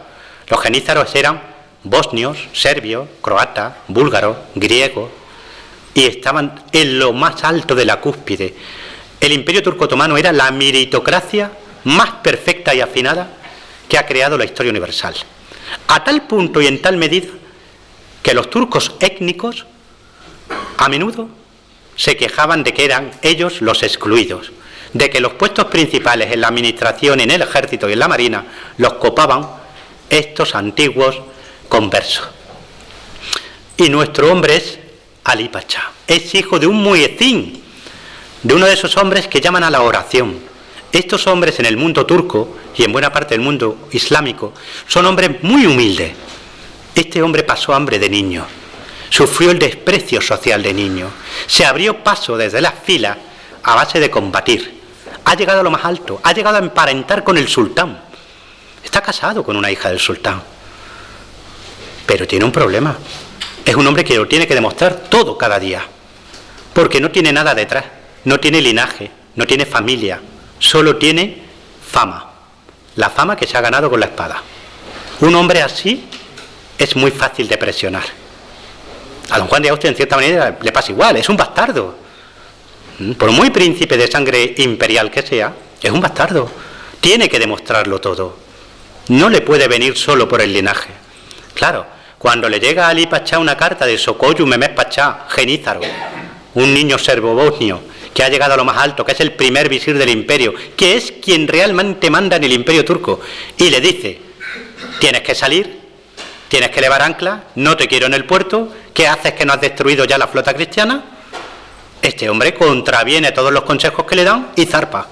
Los genízaros eran bosnios, serbios, croatas, búlgaros, griegos, y estaban en lo más alto de la cúspide. El Imperio Turco Otomano era la meritocracia más perfecta y afinada que ha creado la historia universal. A tal punto y en tal medida que los turcos étnicos a menudo se quejaban de que eran ellos los excluidos, de que los puestos principales en la administración, en el ejército y en la marina los copaban estos antiguos conversos. Y nuestro hombre es Ali Pachá, es hijo de un muezín, de uno de esos hombres que llaman a la oración. Estos hombres en el mundo turco y en buena parte del mundo islámico son hombres muy humildes. Este hombre pasó hambre de niño, sufrió el desprecio social de niño, se abrió paso desde las filas a base de combatir. Ha llegado a lo más alto, ha llegado a emparentar con el sultán. Está casado con una hija del sultán. Pero tiene un problema. Es un hombre que lo tiene que demostrar todo cada día. Porque no tiene nada detrás. No tiene linaje, no tiene familia. Solo tiene fama. La fama que se ha ganado con la espada. Un hombre así es muy fácil de presionar. A don Juan de Austria en cierta manera le pasa igual. Es un bastardo. Por muy príncipe de sangre imperial que sea, es un bastardo. Tiene que demostrarlo todo. No le puede venir solo por el linaje. Claro, cuando le llega a Ali Pachá una carta de Sokoyu Mehmet Pachá, genízaro, un niño serbo-bosnio que ha llegado a lo más alto, que es el primer visir del imperio, que es quien realmente manda en el imperio turco, y le dice, tienes que salir, tienes que elevar ancla, no te quiero en el puerto, ¿qué haces que no has destruido ya la flota cristiana? Este hombre contraviene todos los consejos que le dan y zarpa.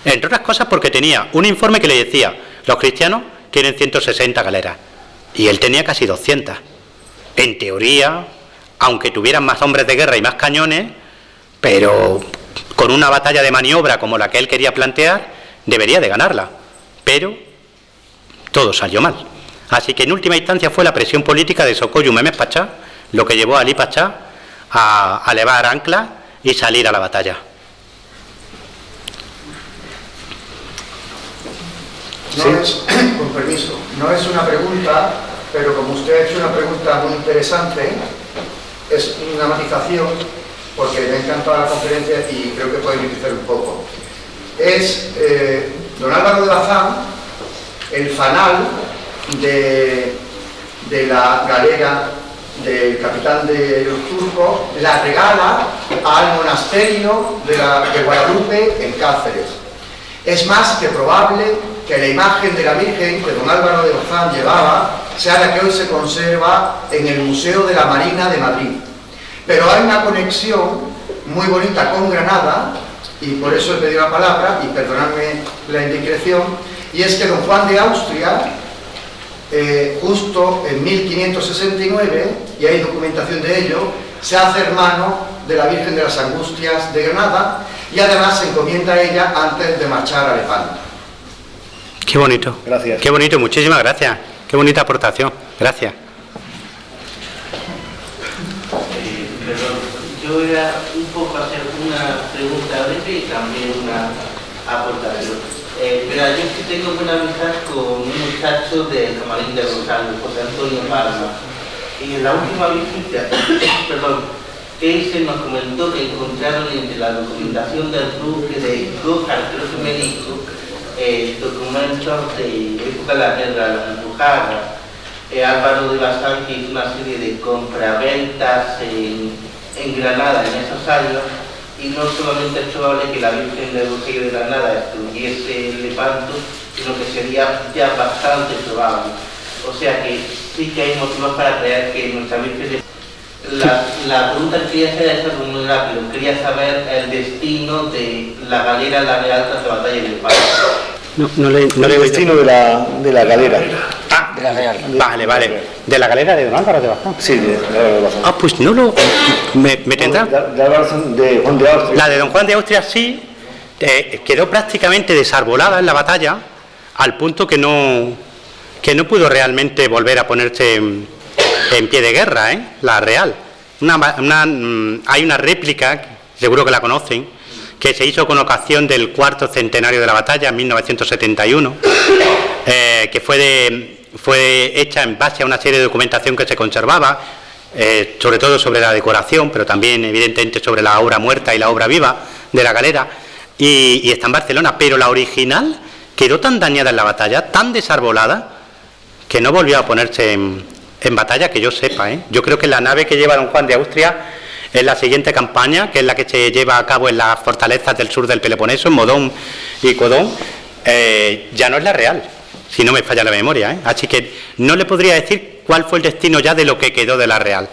Entre otras cosas porque tenía un informe que le decía, los cristianos tienen 160 galeras, y él tenía casi 200. En teoría, aunque tuvieran más hombres de guerra y más cañones, pero con una batalla de maniobra como la que él quería plantear, debería de ganarla, pero todo salió mal. Así que en última instancia fue la presión política de Sokoyu Memes Pachá lo que llevó a Ali Pachá a levar ancla y salir a la batalla. No es, con permiso, no es una pregunta, pero como usted ha hecho una pregunta muy interesante, es una matización, porque me ha encantado la conferencia y creo que puede utilizar un poco. Es don Álvaro de Bazán, el fanal de la galera del capitán de los turcos, la regala al monasterio de Guadalupe en Cáceres. Es más que probable que la imagen de la Virgen que don Álvaro de Bazán llevaba sea la que hoy se conserva en el Museo de la Marina de Madrid. Pero hay una conexión muy bonita con Granada, y por eso he pedido la palabra, y perdonadme la indiscreción, y es que don Juan de Austria, justo en 1569, y hay documentación de ello, se hace hermano de la Virgen de las Angustias de Granada, y además se encomienda a ella antes de marchar a Lepanto. Qué bonito. Gracias. Qué bonito, muchísimas gracias. Qué bonita aportación. Gracias. Perdón, yo era un poco hacer una pregunta breve y también una aportación. Pero yo sí tengo buena amistad con un muchacho del Camarín de Rosario, José Antonio Palma. Y en la última visita, perdón, él se nos comentó que encontraron entre la documentación del buque de Gojar, creo que me dijo, documentos de época de la guerra de la Alpujarra. Álvaro de Bazán hizo una serie de compraventas en Granada en esos años, y no solamente es probable que la Virgen de Rosario de Granada estuviese Lepanto, sino que sería ya bastante probable. O sea que sí que hay motivos para creer que nuestra Virgen... La pregunta que quería hacer es algo muy rápido. Quería saber el destino de la galera La Real tras la batalla de Lepanto. No le el destino de la galera. Ah, de la Real. Vale. ¿De la galera de don Álvaro de Bazán? Sí, de Álvaro de Bazán. Ah, pues no lo... ¿Me tendrá? De Juan de Austria. La de don Juan de Austria sí, quedó prácticamente desarbolada en la batalla, al punto que no pudo realmente volver a ponerse en pie de guerra, la Real. Hay una réplica, seguro que la conocen, que se hizo con ocasión del cuarto centenario de la batalla, en 1971, que fue hecha en base a una serie de documentación que se conservaba, sobre todo sobre la decoración, pero también evidentemente sobre la obra muerta y la obra viva de la galera, y está en Barcelona, pero la original quedó tan dañada en la batalla, tan desarbolada, que no volvió a ponerse en batalla, que yo sepa. Yo creo que la nave que lleva don Juan de Austria en la siguiente campaña, que es la que se lleva a cabo en las fortalezas del sur del Peloponeso, en Modón y Codón, ya no es la Real, si no me falla la memoria. Así que no le podría decir cuál fue el destino ya de lo que quedó de la Real.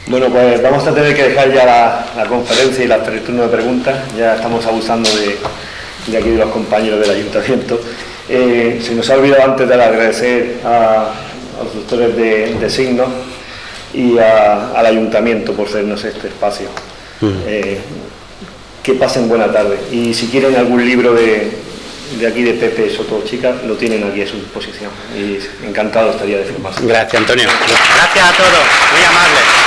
Bueno, pues vamos a tener que dejar ya la conferencia y las 3 turnos de preguntas. Ya estamos abusando de aquí de los compañeros del ayuntamiento. Se nos ha olvidado antes de agradecer a los doctores de signos y al ayuntamiento por cedernos este espacio. Que pasen buena tarde, y si quieren algún libro de aquí de Pepe Soto Chica, lo tienen aquí a su disposición, y encantado estaría de firmarse. Gracias, Antonio. Gracias a todos, muy amables.